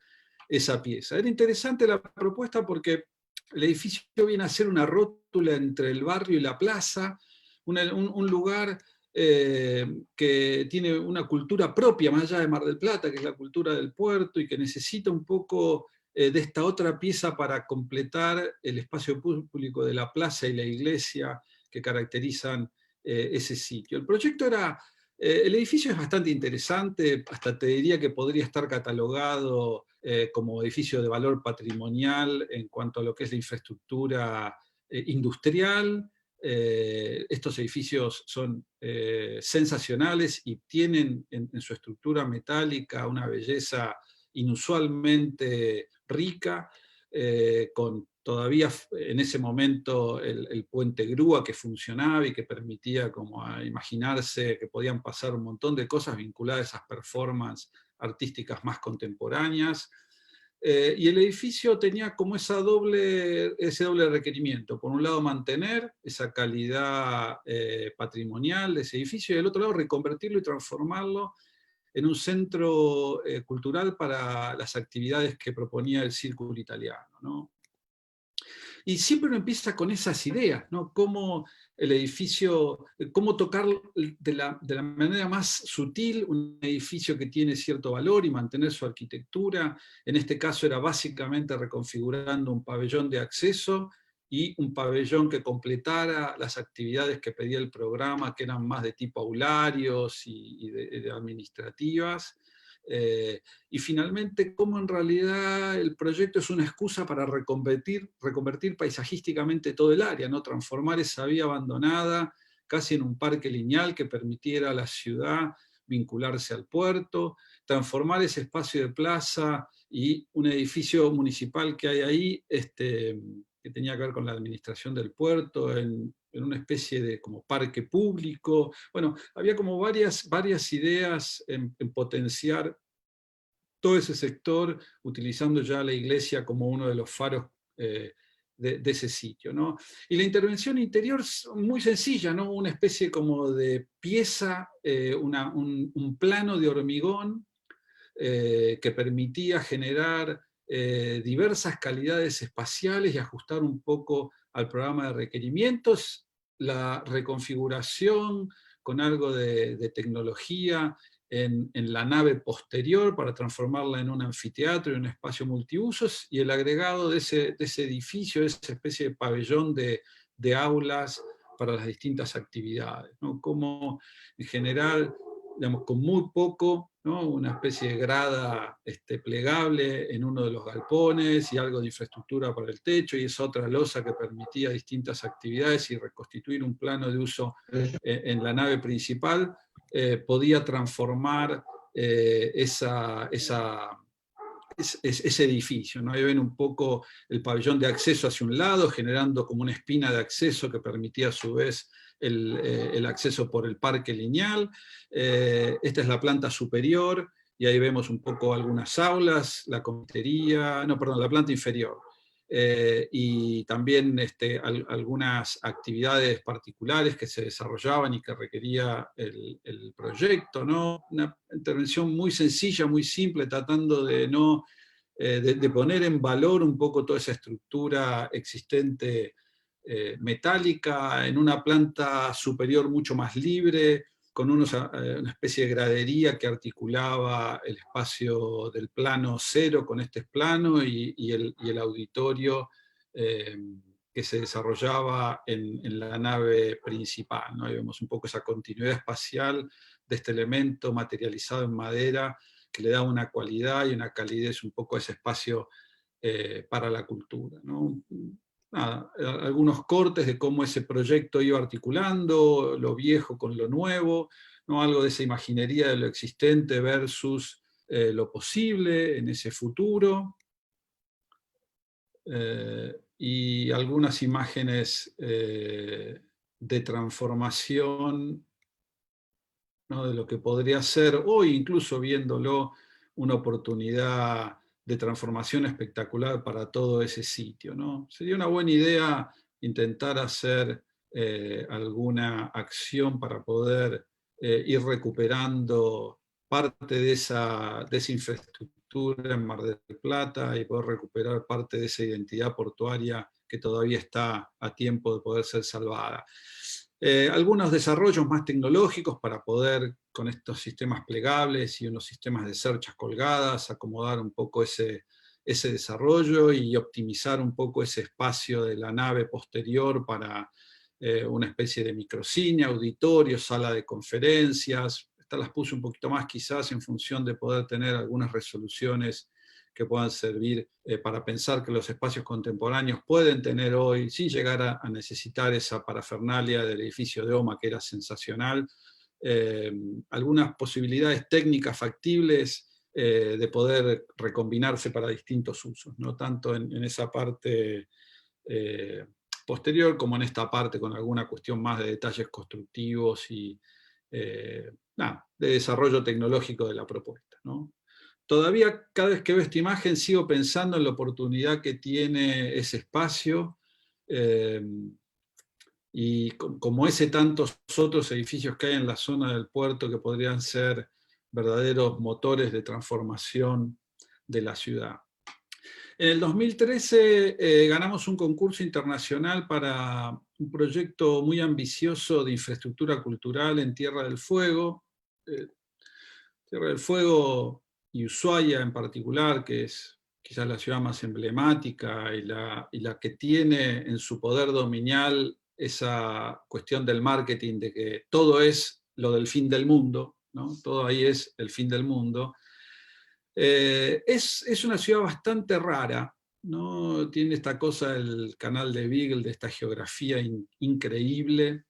esa pieza. Era interesante la propuesta porque el edificio viene a ser una rótula entre el barrio y la plaza, un lugar que tiene una cultura propia, más allá de Mar del Plata, que es la cultura del puerto, y que necesita un poco de esta otra pieza para completar el espacio público de la plaza y la iglesia que caracterizan ese sitio. El proyecto era, el edificio es bastante interesante, hasta te diría que podría estar catalogado como edificio de valor patrimonial en cuanto a lo que es la infraestructura industrial. Estos edificios son sensacionales y tienen en su estructura metálica una belleza inusualmente rica, con todavía en ese momento el puente grúa que funcionaba y que permitía como a imaginarse que podían pasar un montón de cosas vinculadas a esas performances artísticas más contemporáneas. Y el edificio tenía como ese doble requerimiento. Por un lado, mantener esa calidad patrimonial de ese edificio, y del otro lado, reconvertirlo y transformarlo en un centro cultural para las actividades que proponía el Círculo Italiano, ¿no? Y siempre uno empieza con esas ideas, ¿no? Cómo el edificio, cómo tocar de la manera más sutil un edificio que tiene cierto valor y mantener su arquitectura. En este caso era básicamente reconfigurando un pabellón de acceso y un pabellón que completara las actividades que pedía el programa, que eran más de tipo aularios y de administrativas. Y finalmente, cómo en realidad el proyecto es una excusa para reconvertir paisajísticamente todo el área, ¿no? Transformar esa vía abandonada casi en un parque lineal que permitiera a la ciudad vincularse al puerto, transformar ese espacio de plaza y un edificio municipal que hay ahí, que tenía que ver con la administración del puerto, en una especie de como parque público. Bueno, había como varias ideas en potenciar todo ese sector, utilizando ya la iglesia como uno de los faros de ese sitio, ¿no? Y la intervención interior es muy sencilla, ¿no? Una especie como de pieza, un plano de hormigón que permitía generar diversas calidades espaciales y ajustar un poco al programa de requerimientos, la reconfiguración con algo de tecnología en la nave posterior para transformarla en un anfiteatro y un espacio multiusos, y el agregado de ese edificio, de esa especie de pabellón de aulas para las distintas actividades, ¿no? Como en general, digamos, con muy poco, ¿no? Una especie de grada plegable en uno de los galpones y algo de infraestructura para el techo, y esa otra losa que permitía distintas actividades y reconstituir un plano de uso en la nave principal, podía transformar ese edificio, ¿no? Ahí ven un poco el pabellón de acceso hacia un lado, generando como una espina de acceso que permitía a su vez el acceso por el parque lineal. Esta es la planta superior, y ahí vemos un poco algunas aulas, la comitería, no, perdón, la planta inferior. Y también algunas actividades particulares que se desarrollaban y que requería el proyecto, ¿no? Una intervención muy sencilla, muy simple, tratando de poner en valor un poco toda esa estructura existente metálica, en una planta superior mucho más libre, con una especie de gradería que articulaba el espacio del plano cero con este plano y el auditorio que se desarrollaba en la nave principal, ¿no? Ahí vemos un poco esa continuidad espacial de este elemento materializado en madera que le da una cualidad y una calidez un poco a ese espacio para la cultura, ¿no? Nada, algunos cortes de cómo ese proyecto iba articulando, lo viejo con lo nuevo, ¿no? Algo de esa imaginería de lo existente versus lo posible en ese futuro. Y algunas imágenes de transformación, ¿no? De lo que podría ser hoy, incluso viéndolo, una oportunidad de transformación espectacular para todo ese sitio, ¿no? Sería una buena idea intentar hacer alguna acción para poder ir recuperando parte de esa infraestructura en Mar del Plata y poder recuperar parte de esa identidad portuaria que todavía está a tiempo de poder ser salvada. Algunos desarrollos más tecnológicos para poder, con estos sistemas plegables y unos sistemas de cerchas colgadas, acomodar un poco ese ese desarrollo y optimizar un poco ese espacio de la nave posterior para una especie de microcine, auditorio, sala de conferencias. Estas las puse un poquito más quizás en función de poder tener algunas resoluciones que puedan servir para pensar que los espacios contemporáneos pueden tener hoy, sin llegar a necesitar esa parafernalia del edificio de OMA, que era sensacional, algunas posibilidades técnicas factibles de poder recombinarse para distintos usos, no tanto en esa parte posterior como en esta parte con alguna cuestión más de detalles constructivos y de desarrollo tecnológico de la propuesta, ¿no? Todavía cada vez que veo esta imagen sigo pensando en la oportunidad que tiene ese espacio, y como ese tantos otros edificios que hay en la zona del puerto que podrían ser verdaderos motores de transformación de la ciudad. En el 2013 ganamos un concurso internacional para un proyecto muy ambicioso de infraestructura cultural en Tierra del Fuego. Tierra del Fuego y Ushuaia en particular, que es quizás la ciudad más emblemática y la que tiene en su poder dominial esa cuestión del marketing, de que todo es lo del fin del mundo, ¿no? Todo ahí es el fin del mundo. Es una ciudad bastante rara, ¿no? Tiene esta cosa del canal de Beagle, de esta geografía increíble,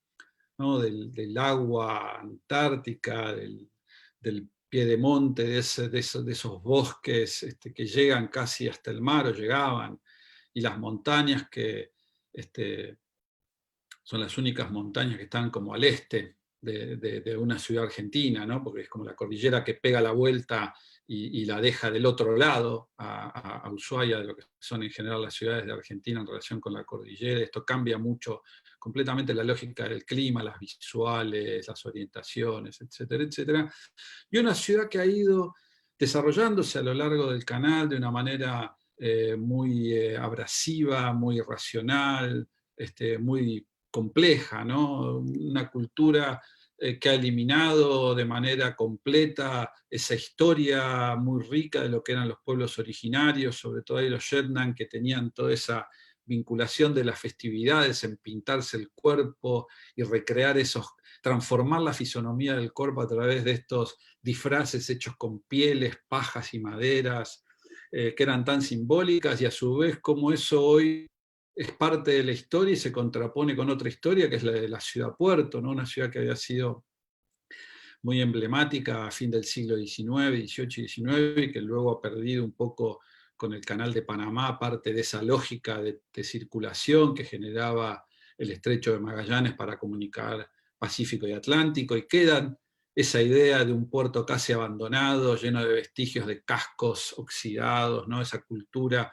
¿no? Del agua antártica, del piedemonte, de esos bosques que llegan casi hasta el mar, o llegaban, y las montañas que son las únicas montañas que están como al este de una ciudad argentina, ¿no? Porque es como la cordillera que pega la vuelta y la deja del otro lado a Ushuaia, de lo que son en general las ciudades de Argentina en relación con la cordillera. Esto cambia mucho, completamente la lógica del clima, las visuales, las orientaciones, etcétera, etcétera. Y una ciudad que ha ido desarrollándose a lo largo del canal de una manera muy abrasiva, muy racional, muy compleja, ¿no? Una cultura que ha eliminado de manera completa esa historia muy rica de lo que eran los pueblos originarios, sobre todo ahí los Shetland, que tenían toda esa vinculación de las festividades en pintarse el cuerpo y recrear transformar la fisonomía del cuerpo a través de estos disfraces hechos con pieles, pajas y maderas, que eran tan simbólicas, y a su vez como eso hoy es parte de la historia y se contrapone con otra historia, que es la de la ciudad puerto, ¿no? Una ciudad que había sido muy emblemática a fin del siglo XIX, XVIII y XIX, y que luego ha perdido un poco con el Canal de Panamá parte de esa lógica de circulación que generaba el Estrecho de Magallanes para comunicar Pacífico y Atlántico, y quedan esa idea de un puerto casi abandonado, lleno de vestigios de cascos oxidados, ¿no? Esa cultura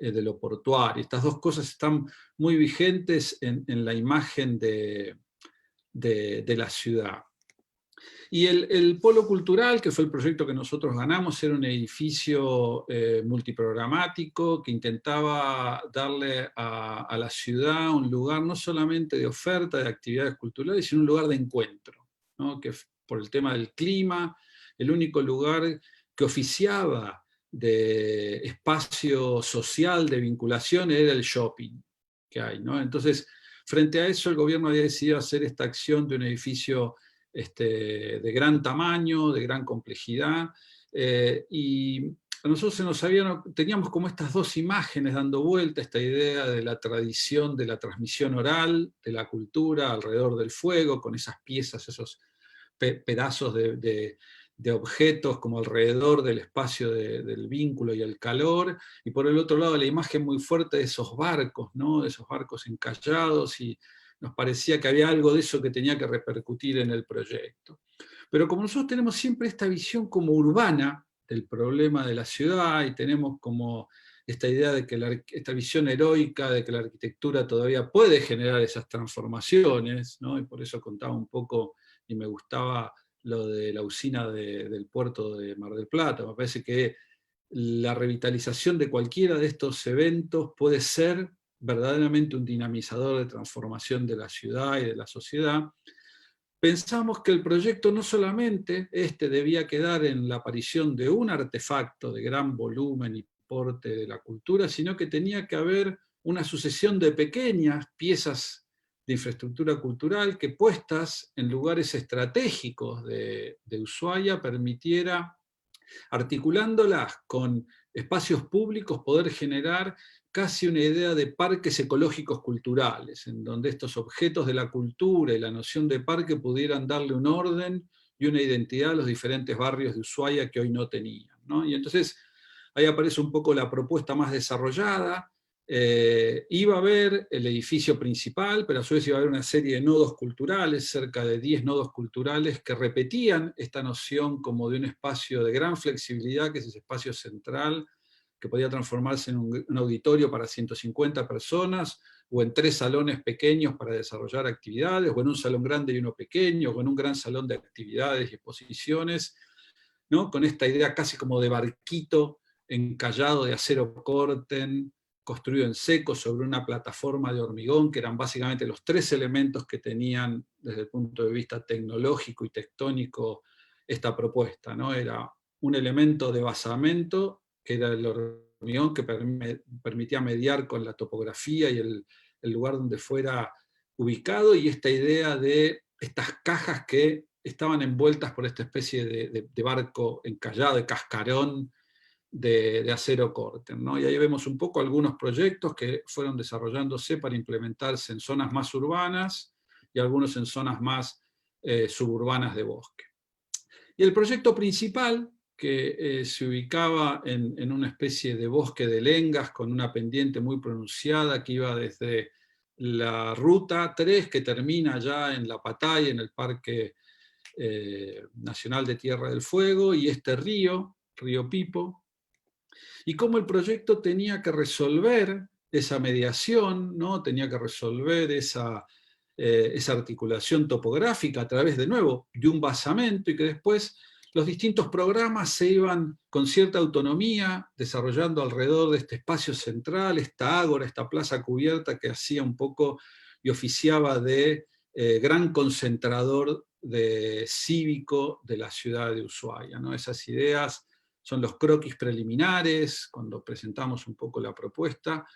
de lo portuario. Estas dos cosas están muy vigentes en la imagen de la ciudad. Y el Polo Cultural, que fue el proyecto que nosotros ganamos, era un edificio multiprogramático que intentaba darle a la ciudad un lugar no solamente de oferta de actividades culturales, sino un lugar de encuentro, ¿no? Que por el tema del clima, el único lugar que oficiaba de espacio social, de vinculación, era el shopping que hay, ¿no? Entonces, frente a eso, el gobierno había decidido hacer esta acción de un edificio de gran tamaño, de gran complejidad, y a nosotros teníamos como estas dos imágenes dando vuelta, esta idea de la tradición, de la transmisión oral, de la cultura alrededor del fuego, con esas piezas, esos pedazos de objetos como alrededor del espacio del vínculo y el calor, y por el otro lado la imagen muy fuerte de esos barcos, ¿no? De esos barcos encallados, y nos parecía que había algo de eso que tenía que repercutir en el proyecto. Pero como nosotros tenemos siempre esta visión como urbana del problema de la ciudad, y tenemos como esta idea de que esta visión heroica de que la arquitectura todavía puede generar esas transformaciones, ¿no? Y por eso contaba un poco, y me gustaba lo de la usina del puerto de Mar del Plata. Me parece que la revitalización de cualquiera de estos eventos puede ser verdaderamente un dinamizador de transformación de la ciudad y de la sociedad. Pensamos que el proyecto no solamente debía quedar en la aparición de un artefacto de gran volumen y transporte de la cultura, sino que tenía que haber una sucesión de pequeñas piezas de infraestructura cultural que, puestas en lugares estratégicos de Ushuaia, permitiera, articulándolas con espacios públicos, poder generar casi una idea de parques ecológicos culturales, en donde estos objetos de la cultura y la noción de parque pudieran darle un orden y una identidad a los diferentes barrios de Ushuaia que hoy no tenían, ¿no? Y entonces ahí aparece un poco la propuesta más desarrollada. Iba a haber el edificio principal, pero a su vez iba a haber una serie de nodos culturales, cerca de 10 nodos culturales, que repetían esta noción como de un espacio de gran flexibilidad, que es ese espacio central, que podía transformarse en un auditorio para 150 personas, o en 3 salones pequeños para desarrollar actividades, o en un salón grande y uno pequeño, o en un gran salón de actividades y exposiciones, ¿no? Con esta idea casi como de barquito encallado de acero corten, construido en seco sobre una plataforma de hormigón, que eran básicamente los 3 elementos que tenían desde el punto de vista tecnológico y tectónico esta propuesta, ¿no? Era un elemento de basamento, que era el hormigón, que permitía mediar con la topografía y el lugar donde fuera ubicado, y esta idea de estas cajas que estaban envueltas por esta especie de barco encallado, de cascarón, de acero corten, ¿no? Y ahí vemos un poco algunos proyectos que fueron desarrollándose para implementarse en zonas más urbanas y algunos en zonas más suburbanas de bosque. Y el proyecto principal, que se ubicaba en una especie de bosque de lengas con una pendiente muy pronunciada que iba desde la ruta 3, que termina ya en La Pataya, en el Parque Nacional de Tierra del Fuego, y este río Pipo, y cómo el proyecto tenía que resolver esa mediación, ¿no? Tenía que resolver esa articulación topográfica a través, de nuevo, de un basamento, y que después los distintos programas se iban con cierta autonomía desarrollando alrededor de este espacio central, esta ágora, esta plaza cubierta que hacía un poco y oficiaba de gran concentrador cívico de la ciudad de Ushuaia, ¿no? Esas ideas son los croquis preliminares, cuando presentamos un poco la propuesta,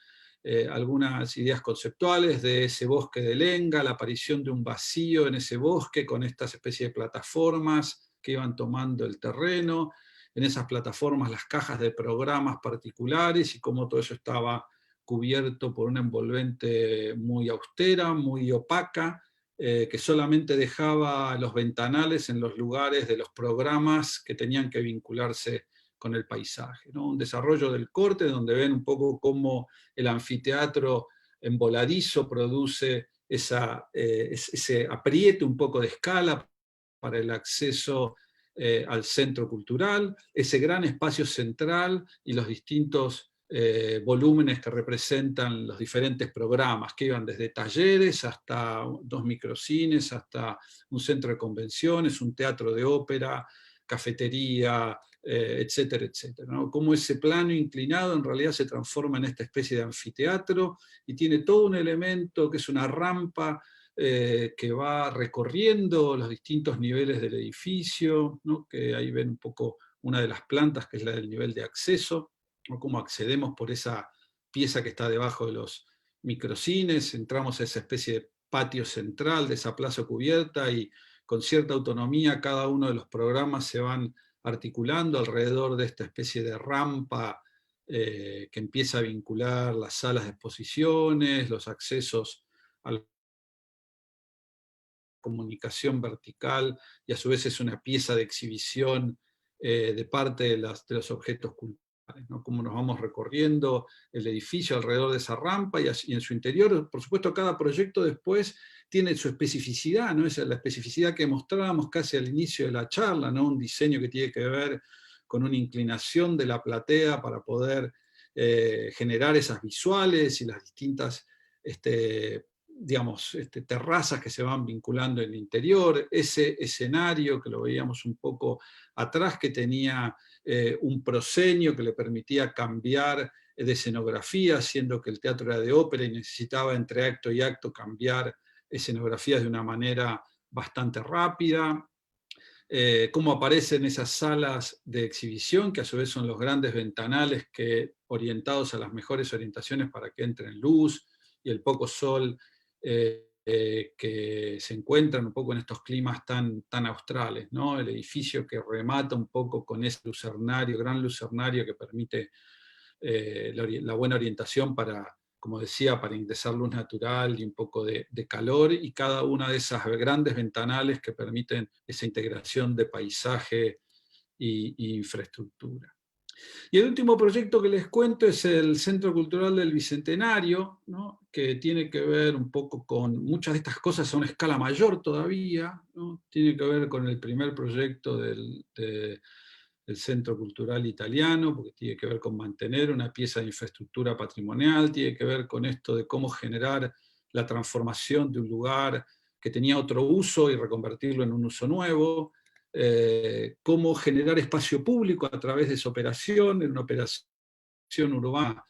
algunas ideas conceptuales de ese bosque de lenga, la aparición de un vacío en ese bosque con estas especies de plataformas que iban tomando el terreno, en esas plataformas las cajas de programas particulares y cómo todo eso estaba cubierto por una envolvente muy austera, muy opaca, que solamente dejaba los ventanales en los lugares de los programas que tenían que vincularse con el paisaje, ¿no? Un desarrollo del corte donde ven un poco cómo el anfiteatro envoladizo produce ese apriete un poco de escala para el acceso al centro cultural, ese gran espacio central y los distintos volúmenes que representan los diferentes programas, que iban desde talleres hasta 2 microcines, hasta un centro de convenciones, un teatro de ópera, cafetería, etcétera, etcétera, ¿no? Cómo ese plano inclinado en realidad se transforma en esta especie de anfiteatro y tiene todo un elemento que es una rampa que va recorriendo los distintos niveles del edificio, ¿no? Que ahí ven un poco una de las plantas, que es la del nivel de acceso, ¿no? Cómo accedemos por esa pieza que está debajo de los microcines, entramos a esa especie de patio central de esa plaza cubierta y con cierta autonomía cada uno de los programas se van articulando alrededor de esta especie de rampa que empieza a vincular las salas de exposiciones, los accesos a la comunicación vertical, y a su vez es una pieza de exhibición de parte de los objetos culturales, ¿no? Cómo nos vamos recorriendo el edificio alrededor de esa rampa y en su interior, por supuesto, cada proyecto después tiene su especificidad, ¿no? Esa es la especificidad que mostrábamos casi al inicio de la charla, ¿no? Un diseño que tiene que ver con una inclinación de la platea para poder generar esas visuales y las distintas terrazas que se van vinculando en el interior, ese escenario que lo veíamos un poco atrás, que tenía un proscenio que le permitía cambiar de escenografía, siendo que el teatro era de ópera y necesitaba entre acto y acto cambiar escenografías de una manera bastante rápida. cómo aparecen esas salas de exhibición, que a su vez son los grandes ventanales que, orientados a las mejores orientaciones para que entre luz, y el poco sol que se encuentran un poco en estos climas tan australes, ¿no? El edificio que remata un poco con ese lucernario, gran lucernario que permite la buena orientación para, como decía, para ingresar luz natural y un poco de calor, y cada una de esas grandes ventanales que permiten esa integración de paisaje y infraestructura. Y el último proyecto que les cuento es el Centro Cultural del Bicentenario, ¿no? Que tiene que ver un poco con muchas de estas cosas a una escala mayor todavía, ¿no? Tiene que ver con el primer proyecto del Centro Cultural Italiano, porque tiene que ver con mantener una pieza de infraestructura patrimonial, tiene que ver con esto de cómo generar la transformación de un lugar que tenía otro uso y reconvertirlo en un uso nuevo, cómo generar espacio público a través de esa operación, en una operación urbana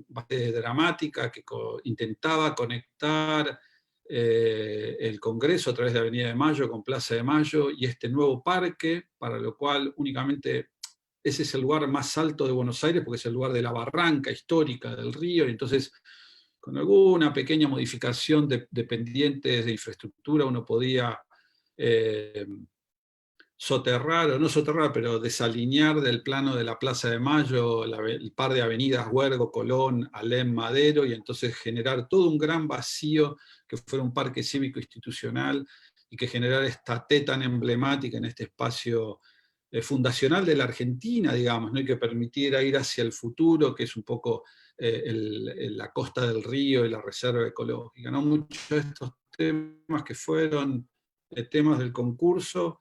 bastante dramática que intentaba conectar el Congreso a través de Avenida de Mayo con Plaza de Mayo y este nuevo parque, para lo cual únicamente ese es el lugar más alto de Buenos Aires, porque es el lugar de la barranca histórica del río, y entonces con alguna pequeña modificación de pendientes de infraestructura uno podía soterrar, o no soterrar, pero desalinear del plano de la Plaza de Mayo el par de avenidas Huergo, Colón, Alem, Madero, y entonces generar todo un gran vacío que fuera un parque cívico institucional y que generara esta T tan emblemática en este espacio fundacional de la Argentina, digamos, ¿no? Y que permitiera ir hacia el futuro, que es un poco la costa del río y la reserva ecológica, ¿no? Muchos de estos temas que fueron temas del concurso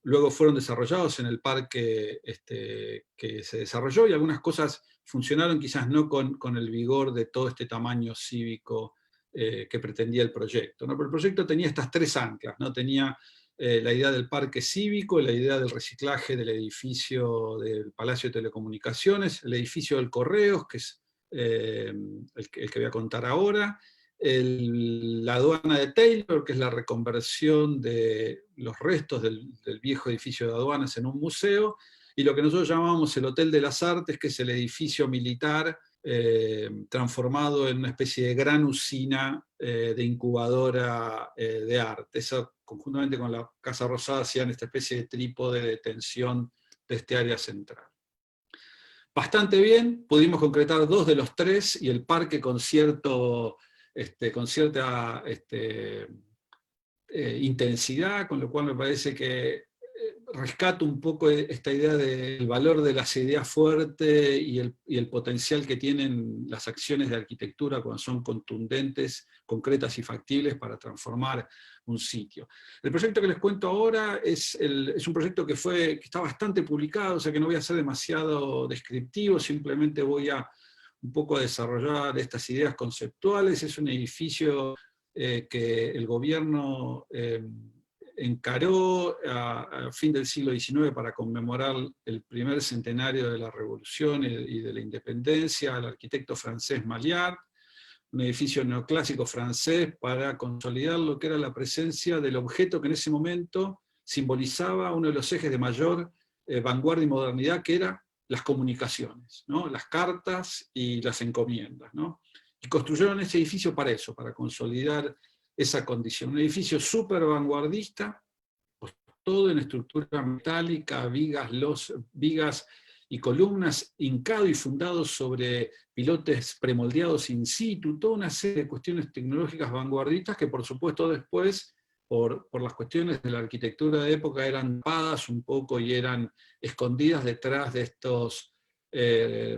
luego fueron desarrollados en el parque que se desarrolló, y algunas cosas funcionaron quizás no con el vigor de todo este tamaño cívico que pretendía el proyecto, ¿no? Pero el proyecto tenía estas tres anclas, ¿no? Tenía la idea del parque cívico, la idea del reciclaje del edificio del Palacio de Telecomunicaciones, el edificio del Correos, que es el que voy a contar ahora, la aduana de Taylor, que es la reconversión de los restos del viejo edificio de aduanas en un museo, y lo que nosotros llamamos el Hotel de las Artes, que es el edificio militar transformado en una especie de gran usina de incubadora de arte. Eso, conjuntamente con la Casa Rosada, hacían esta especie de trípode de tensión de este área central. Bastante bien, pudimos concretar 2 de los 3, y el parque con cierta intensidad, con lo cual me parece que rescato un poco esta idea del valor de las ideas fuertes y el potencial que tienen las acciones de arquitectura cuando son contundentes, concretas y factibles para transformar un sitio. El proyecto que les cuento ahora es un proyecto que está bastante publicado, o sea que no voy a ser demasiado descriptivo, simplemente voy a un poco a desarrollar estas ideas conceptuales. Es un edificio que el gobierno encaró a fin del siglo XIX para conmemorar el primer centenario de la Revolución y de la Independencia, al arquitecto francés Maillard, un edificio neoclásico francés para consolidar lo que era la presencia del objeto que en ese momento simbolizaba uno de los ejes de mayor vanguardia y modernidad, que era las comunicaciones, ¿no? Las cartas y las encomiendas, ¿no? Y construyeron ese edificio para eso, para consolidar esa condición. Un edificio súper vanguardista, pues todo en estructura metálica, vigas y columnas, hincado y fundado sobre pilotes premoldeados in situ, toda una serie de cuestiones tecnológicas vanguardistas que por supuesto después, por las cuestiones de la arquitectura de época, eran tapadas un poco y eran escondidas detrás de estos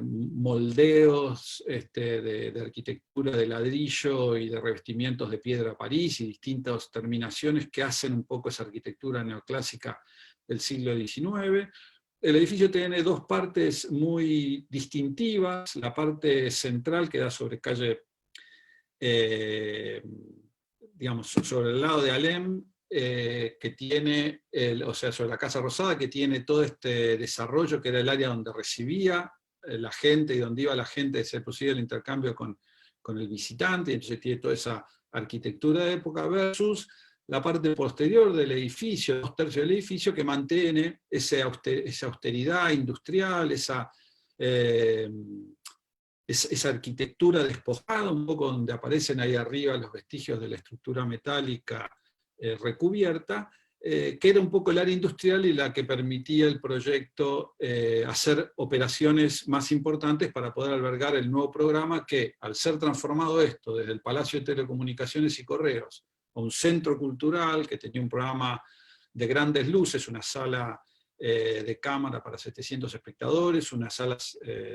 moldeos de arquitectura de ladrillo y de revestimientos de piedra París y distintas terminaciones que hacen un poco esa arquitectura neoclásica del siglo XIX. El edificio tiene 2 partes muy distintivas, la parte central que da sobre calle, digamos, sobre el lado de Alem, que tiene, o sea, sobre la Casa Rosada, que tiene todo este desarrollo, que era el área donde recibía la gente y donde iba la gente, se producía el intercambio con el visitante, y entonces tiene toda esa arquitectura de época, versus la parte posterior del edificio, 2/3 del edificio, que mantiene esa austeridad industrial, esa arquitectura despojada, un poco donde aparecen ahí arriba los vestigios de la estructura metálica recubierta, que era un poco el área industrial y la que permitía el proyecto hacer operaciones más importantes para poder albergar el nuevo programa que, al ser transformado esto desde el Palacio de Telecomunicaciones y Correos a un centro cultural que tenía un programa de grandes luces, una sala de cámara para 700 espectadores, una sala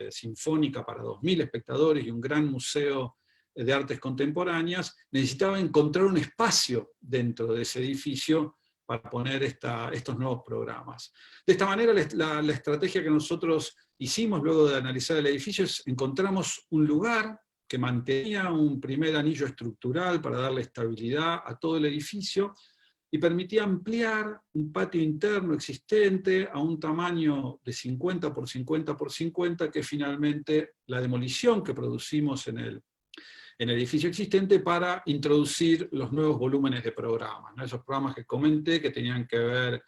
sinfónica para 2000 espectadores y un gran museo de artes contemporáneas, necesitaba encontrar un espacio dentro de ese edificio para poner estos nuevos programas. De esta manera, la estrategia que nosotros hicimos luego de analizar el edificio es encontramos un lugar que mantenía un primer anillo estructural para darle estabilidad a todo el edificio, y permitía ampliar un patio interno existente a un tamaño de 50 por 50 por 50, que finalmente la demolición que producimos en el edificio existente para introducir los nuevos volúmenes de programas, ¿no? Esos programas que comenté que tenían que ver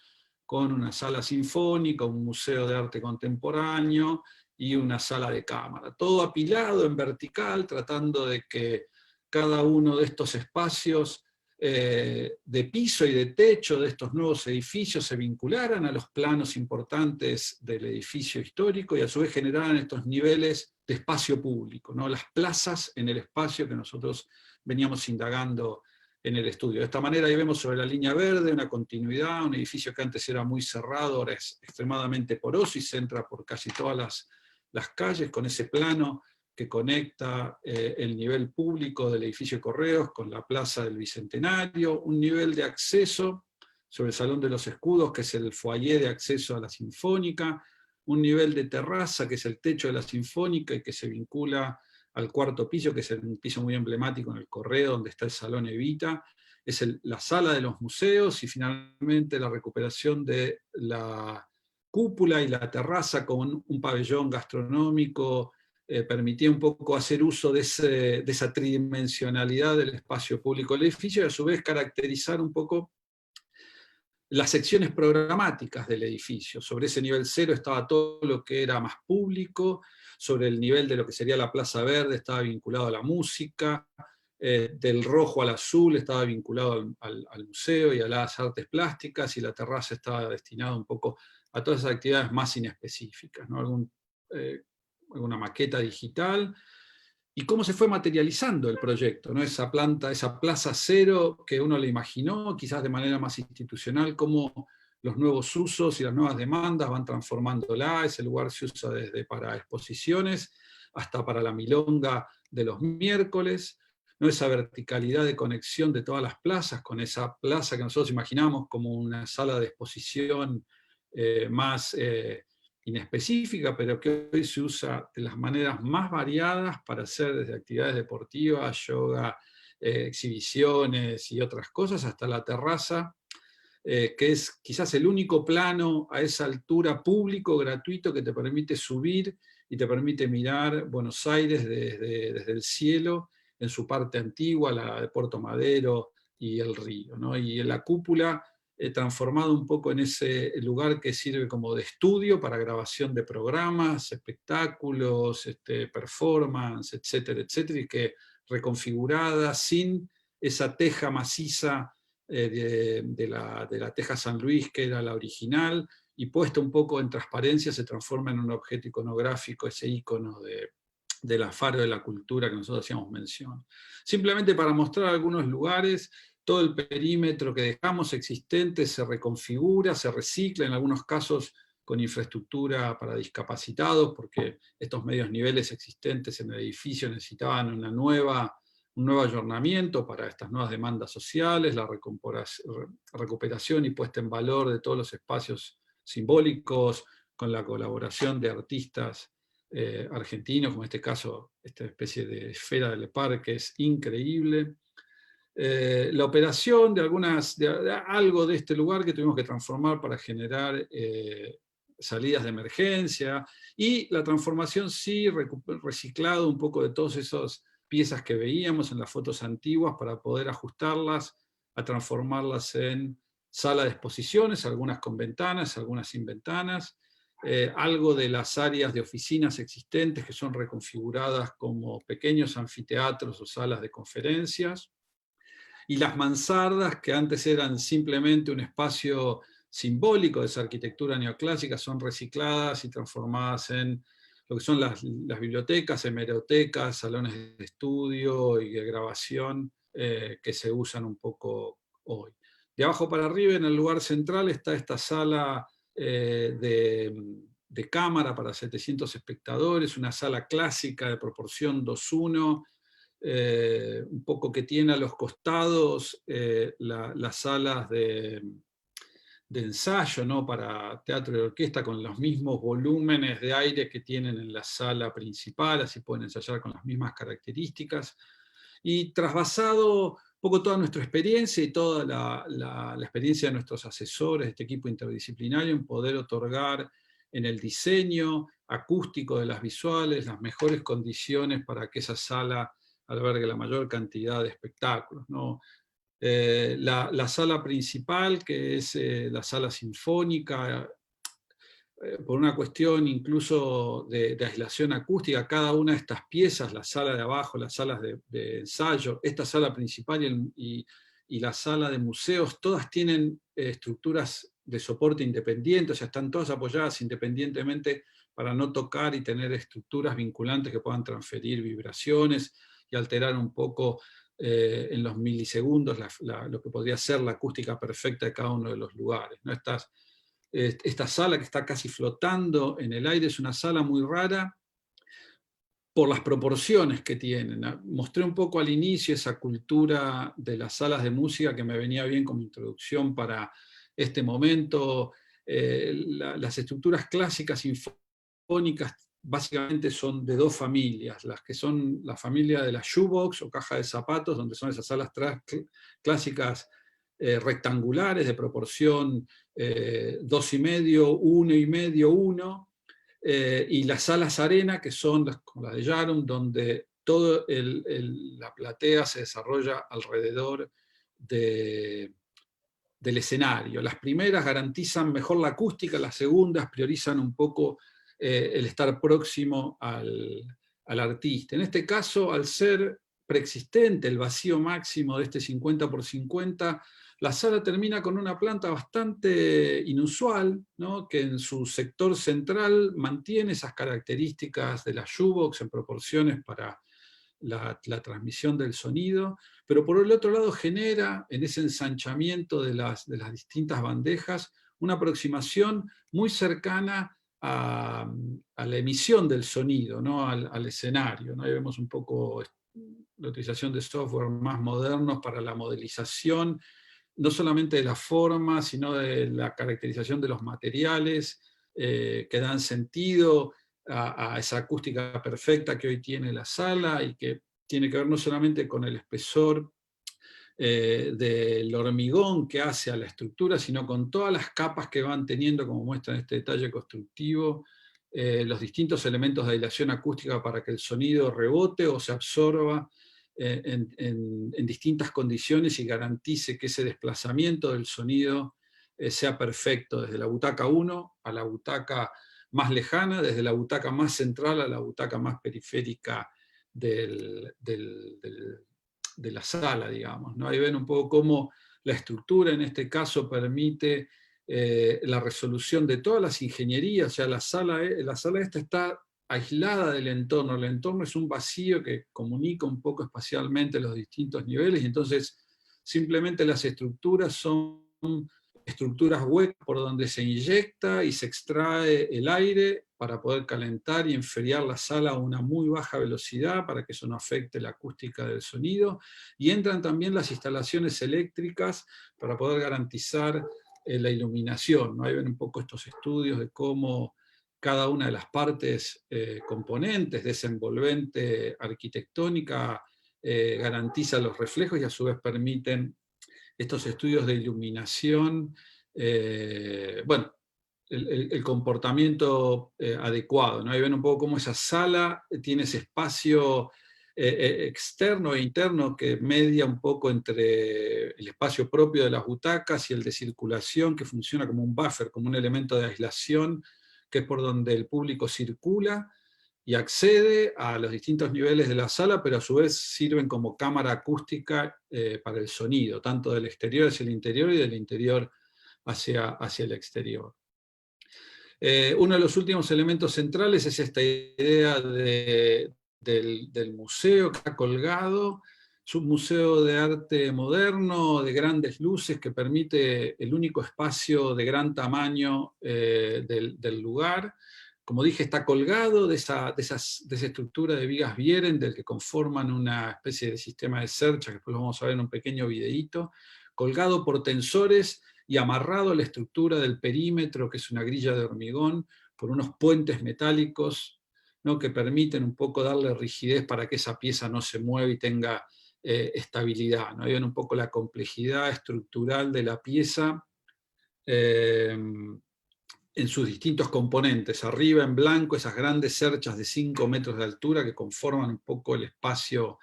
con una sala sinfónica, un museo de arte contemporáneo y una sala de cámara. Todo apilado en vertical, tratando de que cada uno de estos espacios de piso y de techo de estos nuevos edificios se vincularan a los planos importantes del edificio histórico y a su vez generaran estos niveles de espacio público, ¿no? Las plazas en el espacio que nosotros veníamos indagando en el estudio. De esta manera ahí vemos sobre la línea verde una continuidad, un edificio que antes era muy cerrado, ahora es extremadamente poroso y se entra por casi todas las calles con ese plano que conecta el nivel público del edificio de Correos con la Plaza del Bicentenario, un nivel de acceso sobre el Salón de los Escudos, que es el foyer de acceso a la Sinfónica, un nivel de terraza, que es el techo de la Sinfónica, y que se vincula al 4º piso, que es un piso muy emblemático en el Correo, donde está el Salón Evita, es la sala de los museos, y finalmente la recuperación de la cúpula y la terraza con un pabellón gastronómico. Permitía un poco hacer uso de esa tridimensionalidad del espacio público del edificio y a su vez caracterizar un poco las secciones programáticas del edificio. Sobre ese nivel 0 estaba todo lo que era más público, sobre el nivel de lo que sería la Plaza Verde estaba vinculado a la música, del rojo al azul estaba vinculado al museo y a las artes plásticas, y la terraza estaba destinada un poco a todas esas actividades más inespecíficas, ¿no? Alguna maqueta digital, y cómo se fue materializando el proyecto, ¿no? Esa plaza cero que uno le imaginó, quizás de manera más institucional, cómo los nuevos usos y las nuevas demandas van transformándola. Ese lugar se usa desde para exposiciones hasta para la milonga de los miércoles, ¿no? Esa verticalidad de conexión de todas las plazas, con esa plaza que nosotros imaginamos como una sala de exposición más inespecífica, pero que hoy se usa de las maneras más variadas para hacer desde actividades deportivas, yoga, exhibiciones y otras cosas, hasta la terraza, que es quizás el único plano a esa altura público, gratuito, que te permite subir y te permite mirar Buenos Aires desde el cielo, en su parte antigua, la de Puerto Madero y el río, ¿no? Y en la cúpula, transformado un poco en ese lugar que sirve como de estudio para grabación de programas, espectáculos, performance, etcétera, etcétera, y que reconfigurada, sin esa teja maciza de la teja San Luis, que era la original, y puesta un poco en transparencia, se transforma en un objeto iconográfico, ese icono del Faro de la Cultura que nosotros hacíamos mención. Simplemente para mostrar algunos lugares. Todo el perímetro que dejamos existente se reconfigura, se recicla, en algunos casos con infraestructura para discapacitados, porque estos medios niveles existentes en el edificio necesitaban un nuevo ayornamiento para estas nuevas demandas sociales, la recuperación y puesta en valor de todos los espacios simbólicos, con la colaboración de artistas argentinos, como en este caso, esta especie de esfera del parque es increíble. La operación de algo de este lugar que tuvimos que transformar para generar salidas de emergencia, y la transformación sí, reciclado un poco de todas esas piezas que veíamos en las fotos antiguas para poder ajustarlas a transformarlas en sala de exposiciones, algunas con ventanas, algunas sin ventanas, algo de las áreas de oficinas existentes que son reconfiguradas como pequeños anfiteatros o salas de conferencias, y las mansardas, que antes eran simplemente un espacio simbólico de esa arquitectura neoclásica, son recicladas y transformadas en lo que son las bibliotecas, hemerotecas, salones de estudio y de grabación que se usan un poco hoy. De abajo para arriba, en el lugar central, está esta sala de cámara para 700 espectadores, una sala clásica de proporción 2:1, un poco que tiene a los costados las salas de ensayo, ¿no?, para teatro y orquesta, con los mismos volúmenes de aire que tienen en la sala principal, así pueden ensayar con las mismas características, y trasvasado un poco toda nuestra experiencia y toda la experiencia de nuestros asesores, este equipo interdisciplinario, en poder otorgar en el diseño acústico de las visuales las mejores condiciones para que esa sala albergue la mayor cantidad de espectáculos, ¿no? La sala principal, que es la sala sinfónica, por una cuestión incluso de aislación acústica, cada una de estas piezas, la sala de abajo, las salas de ensayo, esta sala principal y la sala de museos, todas tienen estructuras de soporte independiente, o sea, están todas apoyadas independientemente para no tocar y tener estructuras vinculantes que puedan transferir vibraciones y alterar un poco en los milisegundos lo que podría ser la acústica perfecta de cada uno de los lugares, ¿no? Esta sala que está casi flotando en el aire es una sala muy rara por las proporciones que tienen. Mostré un poco al inicio esa cultura de las salas de música que me venía bien como introducción para este momento. Las estructuras clásicas sinfónicas básicamente son de dos familias, las que son la familia de la shoebox o caja de zapatos, donde son esas salas clásicas rectangulares de proporción 2,5, 1,5, 1, y las salas arena, que son como las de Yarum, donde toda la platea se desarrolla alrededor del escenario. Las primeras garantizan mejor la acústica, las segundas priorizan un poco el estar próximo al artista. En este caso, al ser preexistente el vacío máximo de este 50x50, la sala termina con una planta bastante inusual, ¿no?, que en su sector central mantiene esas características de la shoebox en proporciones para la transmisión del sonido, pero por el otro lado genera en ese ensanchamiento de las distintas bandejas una aproximación muy cercana a la emisión del sonido, ¿no?, al escenario, ¿no? Ahí vemos un poco la utilización de software más modernos para la modelización, no solamente de la forma, sino de la caracterización de los materiales que dan sentido a esa acústica perfecta que hoy tiene la sala, y que tiene que ver no solamente con el espesor del hormigón que hace a la estructura, sino con todas las capas que van teniendo, como muestra en este detalle constructivo, los distintos elementos de aislación acústica para que el sonido rebote o se absorba en distintas condiciones y garantice que ese desplazamiento del sonido sea perfecto, desde la butaca 1 a la butaca más lejana, desde la butaca más central a la butaca más periférica de la sala, digamos, ¿no? Ahí ven un poco cómo la estructura en este caso permite la resolución de todas las ingenierías. O sea, la sala esta está aislada del entorno. El entorno es un vacío que comunica un poco espacialmente los distintos niveles, y entonces simplemente las estructuras son estructuras huecas por donde se inyecta y se extrae el aire para poder calentar y enfriar la sala a una muy baja velocidad para que eso no afecte la acústica del sonido, y entran también las instalaciones eléctricas para poder garantizar la iluminación, ¿no? Ahí ven un poco estos estudios de cómo cada una de las partes componentes de esa envolvente arquitectónica garantiza los reflejos y a su vez permiten estos estudios de iluminación, bueno, el comportamiento adecuado, ¿no? Ahí ven un poco cómo esa sala tiene ese espacio externo e interno que media un poco entre el espacio propio de las butacas y el de circulación, que funciona como un buffer, como un elemento de aislación, que es por donde el público circula y accede a los distintos niveles de la sala, pero a su vez sirven como cámara acústica para el sonido, tanto del exterior hacia el interior y del interior hacia el exterior. Uno de los últimos elementos centrales es esta idea del museo que está colgado. Es un museo de arte moderno, de grandes luces, que permite el único espacio de gran tamaño del lugar. Como dije, está colgado de esa estructura de vigas Vieren, del que conforman una especie de sistema de cercha, que después lo vamos a ver en un pequeño videíto, colgado por tensores y amarrado a la estructura del perímetro, que es una grilla de hormigón, por unos puentes metálicos, ¿no?, que permiten un poco darle rigidez para que esa pieza no se mueva y tenga estabilidad, ¿no? Ahí ven un poco la complejidad estructural de la pieza en sus distintos componentes. Arriba en blanco esas grandes cerchas de 5 metros de altura que conforman un poco el espacio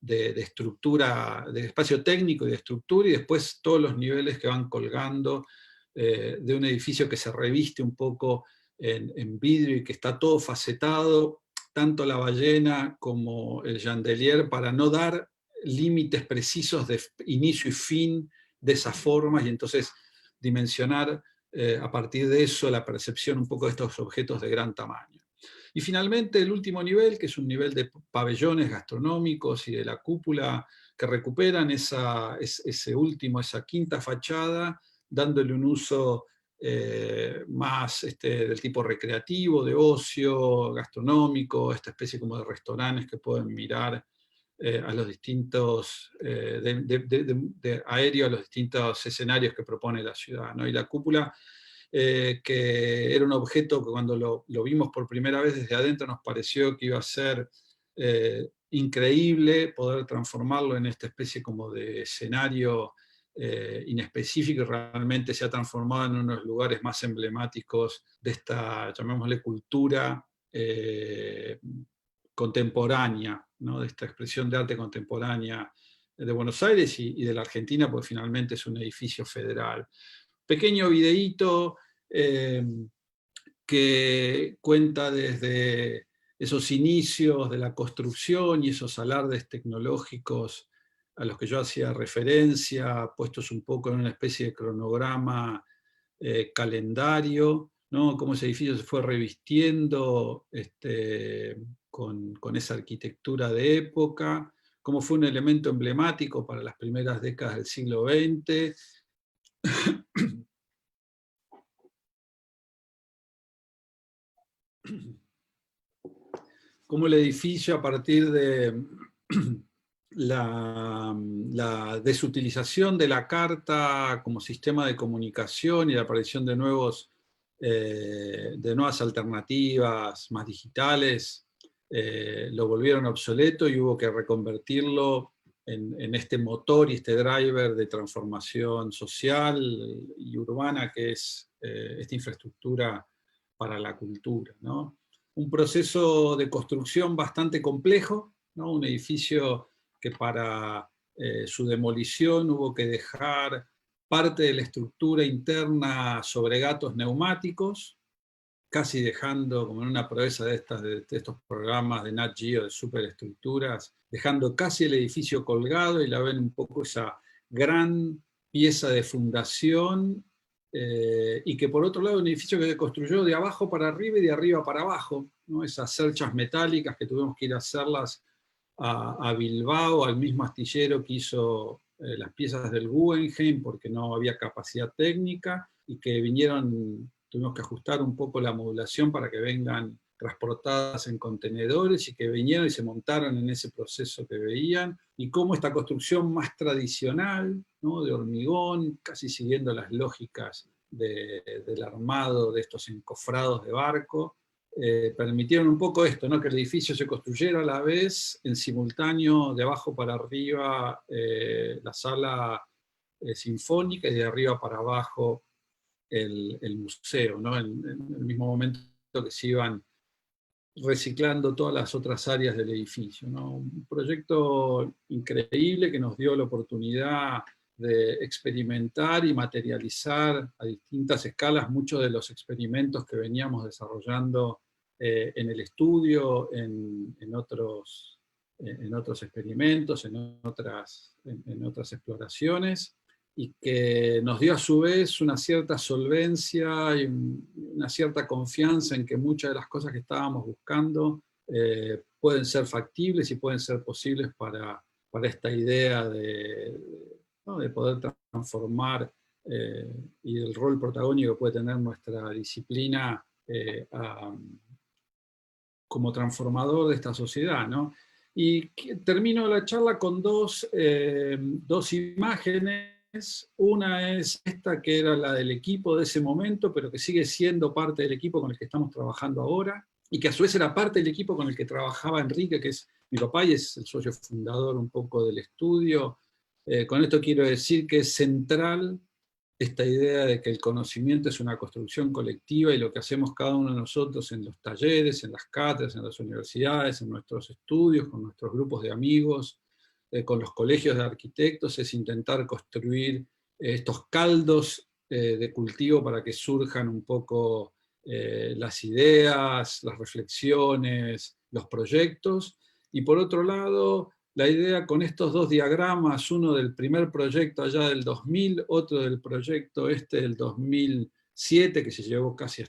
de estructura, de espacio técnico y de estructura, y después todos los niveles que van colgando de un edificio que se reviste un poco en vidrio y que está todo facetado, tanto la ballena como el chandelier, para no dar límites precisos de inicio y fin de esas formas, y entonces dimensionar a partir de eso la percepción un poco de estos objetos de gran tamaño. Y finalmente el último nivel, que es un nivel de pabellones gastronómicos y de la cúpula, que recuperan esa quinta fachada, dándole un uso más del tipo recreativo, de ocio, gastronómico, esta especie como de restaurantes que pueden mirar a los distintos, de aéreo a los distintos escenarios que propone la ciudad, ¿no? Y la cúpula, que era un objeto que cuando lo vimos por primera vez desde adentro nos pareció que iba a ser increíble poder transformarlo en esta especie como de escenario inespecífico, y realmente se ha transformado en uno de los lugares más emblemáticos de esta, llamémosle, cultura contemporánea, ¿no?, de esta expresión de arte contemporánea de Buenos Aires y de la Argentina, porque finalmente es un edificio federal. Pequeño videíto que cuenta desde esos inicios de la construcción y esos alardes tecnológicos a los que yo hacía referencia, puestos un poco en una especie de cronograma calendario, ¿no?, cómo ese edificio se fue revistiendo con esa arquitectura de época, cómo fue un elemento emblemático para las primeras décadas del siglo XX, cómo el edificio, a partir de la desutilización de la carta como sistema de comunicación y la aparición de nuevas alternativas más digitales, lo volvieron obsoleto y hubo que reconvertirlo en este motor y este driver de transformación social y urbana que es esta infraestructura para la cultura, ¿no? Un proceso de construcción bastante complejo, ¿no? Un edificio que para su demolición hubo que dejar parte de la estructura interna sobre gatos neumáticos, casi dejando, como en una proeza de estos programas de Nat Geo de superestructuras, dejando casi el edificio colgado, y la ven un poco esa gran pieza de fundación, y que por otro lado un edificio que se construyó de abajo para arriba y de arriba para abajo, ¿no? Esas cerchas metálicas que tuvimos que ir a hacerlas a Bilbao, al mismo astillero que hizo las piezas del Guggenheim, porque no había capacidad técnica, y que tuvimos que ajustar un poco la modulación para que vengan transportadas en contenedores, y que vinieron y se montaron en ese proceso que veían, y cómo esta construcción más tradicional, ¿no?, de hormigón, casi siguiendo las lógicas del armado de estos encofrados de barco, permitieron un poco esto, ¿no?, que el edificio se construyera a la vez, en simultáneo, de abajo para arriba, la sala sinfónica, y de arriba para abajo el museo, ¿no? En el mismo momento que se iban reciclando todas las otras áreas del edificio, ¿no? Un proyecto increíble que nos dio la oportunidad de experimentar y materializar a distintas escalas muchos de los experimentos que veníamos desarrollando en el estudio, en otros experimentos, en otras exploraciones, y que nos dio a su vez una cierta solvencia y una cierta confianza en que muchas de las cosas que estábamos buscando pueden ser factibles y pueden ser posibles para esta idea ¿no? de poder transformar y el rol protagónico que puede tener nuestra disciplina como transformador de esta sociedad, ¿no? Y termino la charla con dos imágenes. Una es esta que era la del equipo de ese momento, pero que sigue siendo parte del equipo con el que estamos trabajando ahora, y que a su vez era parte del equipo con el que trabajaba Enrique, que es mi papá y es el socio fundador un poco del estudio. Con esto quiero decir que es central esta idea de que el conocimiento es una construcción colectiva y lo que hacemos cada uno de nosotros en los talleres, en las cátedras, en las universidades, en nuestros estudios, con nuestros grupos de amigos, con los colegios de arquitectos, es intentar construir estos caldos de cultivo para que surjan un poco las ideas, las reflexiones, los proyectos. Y por otro lado, la idea con estos dos diagramas, uno del primer proyecto allá del 2000, otro del proyecto del 2007, que se llevó casi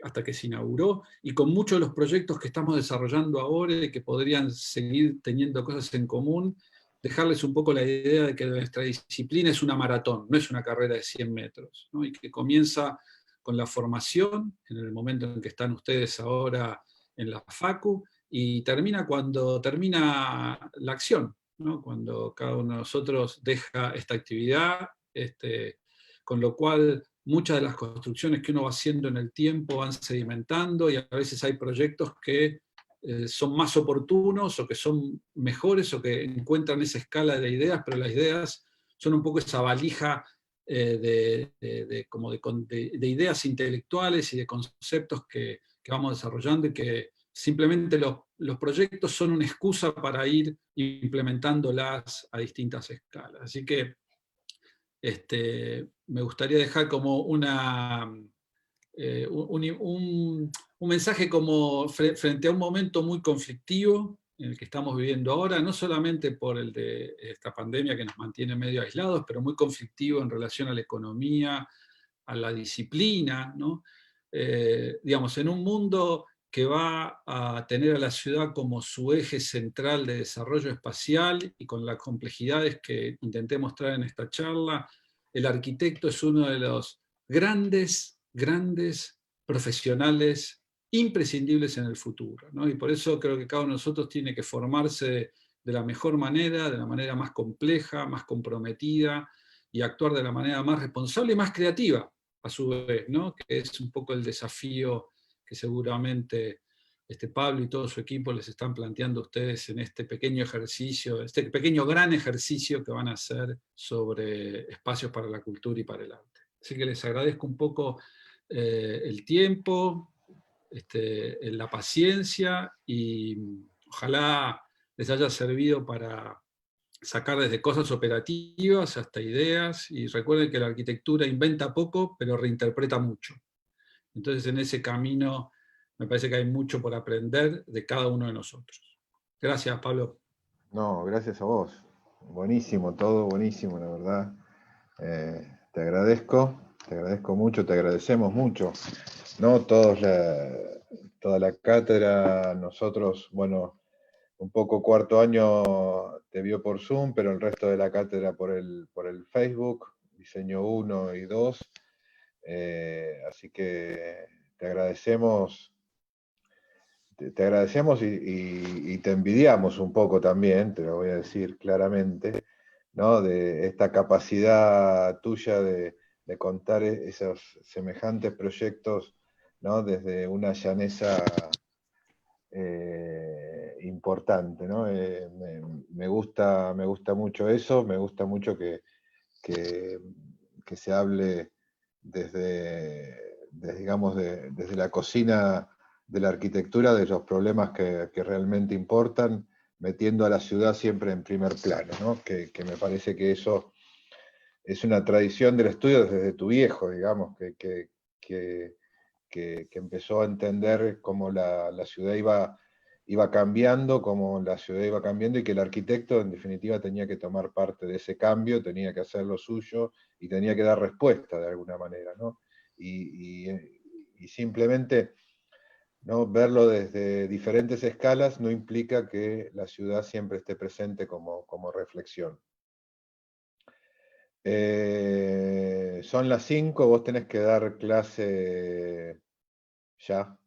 hasta que se inauguró, y con muchos de los proyectos que estamos desarrollando ahora y que podrían seguir teniendo cosas en común, dejarles un poco la idea de que nuestra disciplina es una maratón, no es una carrera de 100 metros, ¿no? Y que comienza con la formación, en el momento en que están ustedes ahora en la Facu, y termina cuando termina la acción, ¿no? Cuando cada uno de nosotros deja esta actividad, con lo cual muchas de las construcciones que uno va haciendo en el tiempo van sedimentando, y a veces hay proyectos que son más oportunos o que son mejores o que encuentran esa escala de ideas, pero las ideas son un poco esa valija de ideas intelectuales y de conceptos que vamos desarrollando, y que simplemente los proyectos son una excusa para ir implementándolas a distintas escalas. Así que me gustaría dejar como un mensaje como frente a un momento muy conflictivo en el que estamos viviendo ahora, no solamente por el de esta pandemia que nos mantiene medio aislados, pero muy conflictivo en relación a la economía, a la disciplina, ¿no? Digamos, en un mundo que va a tener a la ciudad como su eje central de desarrollo espacial, y con las complejidades que intenté mostrar en esta charla, el arquitecto es uno de los grandes profesionales imprescindibles en el futuro, ¿no? Y por eso creo que cada uno de nosotros tiene que formarse de la mejor manera, de la manera más compleja, más comprometida, y actuar de la manera más responsable y más creativa, a su vez, ¿no? Que es un poco el desafío que seguramente Pablo y todo su equipo les están planteando a ustedes en este pequeño ejercicio, este pequeño gran ejercicio que van a hacer sobre espacios para la cultura y para el arte. Así que les agradezco un poco el tiempo, la paciencia, y ojalá les haya servido para sacar desde cosas operativas hasta ideas, y recuerden que la arquitectura inventa poco, pero reinterpreta mucho. Entonces en ese camino me parece que hay mucho por aprender de cada uno de nosotros. Gracias, Pablo. No, gracias a vos. Buenísimo, todo buenísimo, la verdad. Te agradezco mucho, te agradecemos mucho, ¿no? Toda la cátedra, nosotros, bueno, un poco cuarto año te vio por Zoom, pero el resto de la cátedra por el Facebook, diseño 1 y 2. Así que te agradecemos. Te agradecemos y te envidiamos un poco también, te lo voy a decir claramente, ¿no? De esta capacidad tuya de contar esos semejantes proyectos, ¿no? Desde una llaneza importante, ¿no? Me gusta mucho eso, me gusta mucho que se hable desde la cocina de la arquitectura, de los problemas que realmente importan, metiendo a la ciudad siempre en primer plano, ¿no? Que me parece que eso es una tradición del estudio desde tu viejo, digamos, que empezó a entender cómo la ciudad iba cambiando, cómo la ciudad iba cambiando, y que el arquitecto en definitiva tenía que tomar parte de ese cambio, tenía que hacer lo suyo y tenía que dar respuesta de alguna manera, ¿no? Y simplemente, ¿no?, verlo desde diferentes escalas no implica que la ciudad siempre esté presente como reflexión. Son las 5, vos tenés que dar clase ya,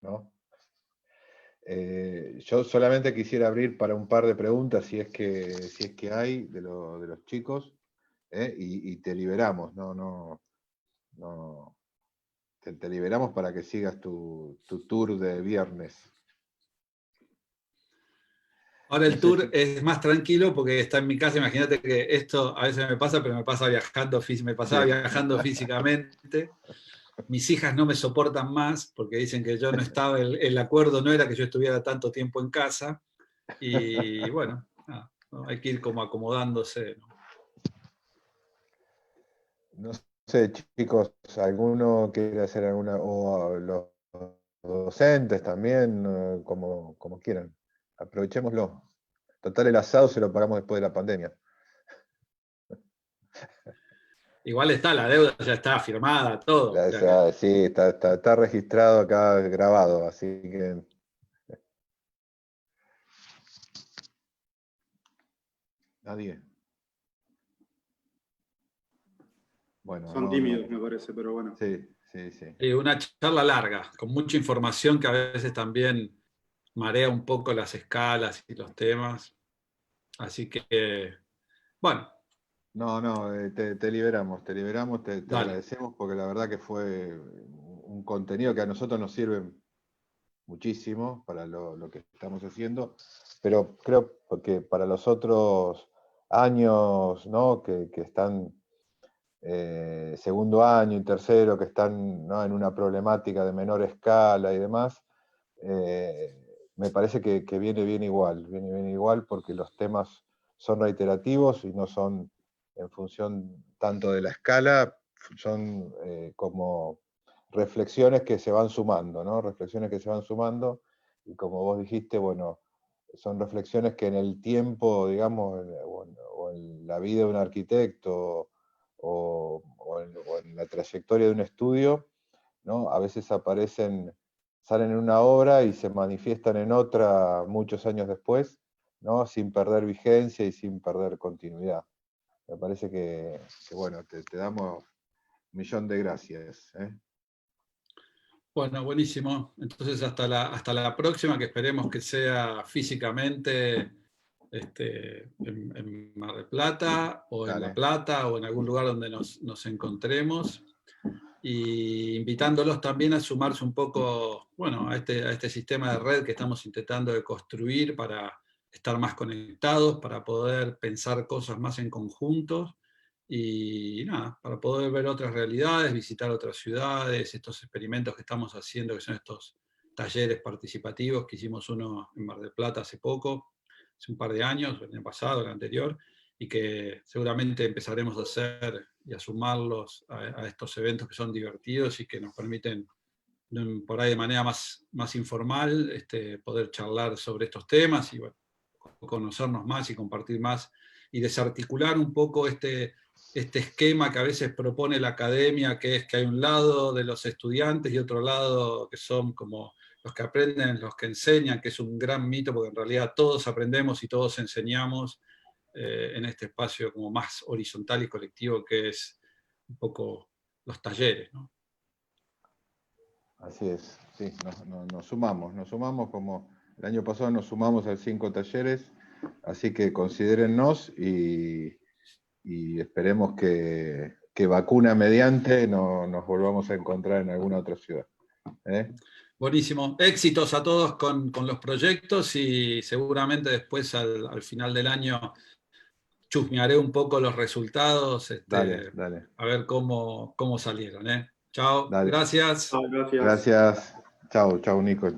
¿no? Yo solamente quisiera abrir para un par de preguntas, si es que hay, de los chicos, y te liberamos, no, te liberamos para que sigas tu tour de viernes. Ahora el No sé tour si- es más tranquilo porque está en mi casa. Imagínate que esto a veces me pasa, pero me pasaba Sí. viajando físicamente. Mis hijas no me soportan más porque dicen que yo no estaba, el acuerdo no era que yo estuviera tanto tiempo en casa. Y bueno, nada, ¿no? Hay que ir como acomodándose, ¿no? No sé, chicos, ¿alguno quiere hacer alguna, o los docentes también, como quieran? Aprovechémoslo. Total, el asado se lo pagamos después de la pandemia. Igual está, la deuda ya está firmada, todo. O sea que Sí, está registrado acá, grabado, así que... Nadie. Bueno, Son tímidos, me parece, pero bueno. Sí. una charla larga, con mucha información que a veces también marea un poco las escalas y los temas. Así que, bueno, No, te liberamos, te dale. agradecemos, porque la verdad que fue un contenido que a nosotros nos sirve muchísimo para lo que estamos haciendo, pero creo que para los otros años, ¿no?, que están segundo año y tercero, que están, ¿no?, en una problemática de menor escala y demás, me parece que viene bien igual, porque los temas son reiterativos y no son en función tanto de la escala, son como reflexiones que se van sumando, ¿no? Reflexiones que se van sumando, y como vos dijiste, bueno, son reflexiones que en el tiempo, digamos, o en la vida de un arquitecto, o en la trayectoria de un estudio, ¿no?, a veces salen en una obra y se manifiestan en otra muchos años después, ¿no?, sin perder vigencia y sin perder continuidad. Me parece que bueno, te damos un millón de gracias. Bueno, buenísimo. Entonces hasta la próxima, que esperemos que sea físicamente en Mar del Plata, o en La Dale. Plata, o en algún lugar donde nos encontremos. Y invitándolos también a sumarse un poco, bueno, a este sistema de red que estamos intentando de construir para estar más conectados, para poder pensar cosas más en conjunto y nada, para poder ver otras realidades, visitar otras ciudades, estos experimentos que estamos haciendo, que son estos talleres participativos, que hicimos uno en Mar del Plata hace poco, hace un par de años, el año pasado, el anterior, y que seguramente empezaremos a hacer y a sumarlos a estos eventos que son divertidos y que nos permiten, por ahí de manera más informal, poder charlar sobre estos temas y bueno, conocernos más y compartir más y desarticular un poco este esquema que a veces propone la academia, que es que hay un lado de los estudiantes y otro lado que son como los que aprenden, los que enseñan, que es un gran mito, porque en realidad todos aprendemos y todos enseñamos en este espacio como más horizontal y colectivo que es un poco los talleres, ¿no? Así es, sí, nos sumamos como el año pasado nos sumamos a 5 talleres, así que considérennos y esperemos que vacuna mediante nos volvamos a encontrar en alguna otra ciudad. Buenísimo. Éxitos a todos con los proyectos y seguramente después al final del año chusmearé un poco los resultados, Dale. a ver cómo salieron. Chao, Dale. gracias. Gracias. Gracias. Chao, chao, Nico.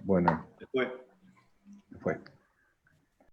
Bueno, Después. fue.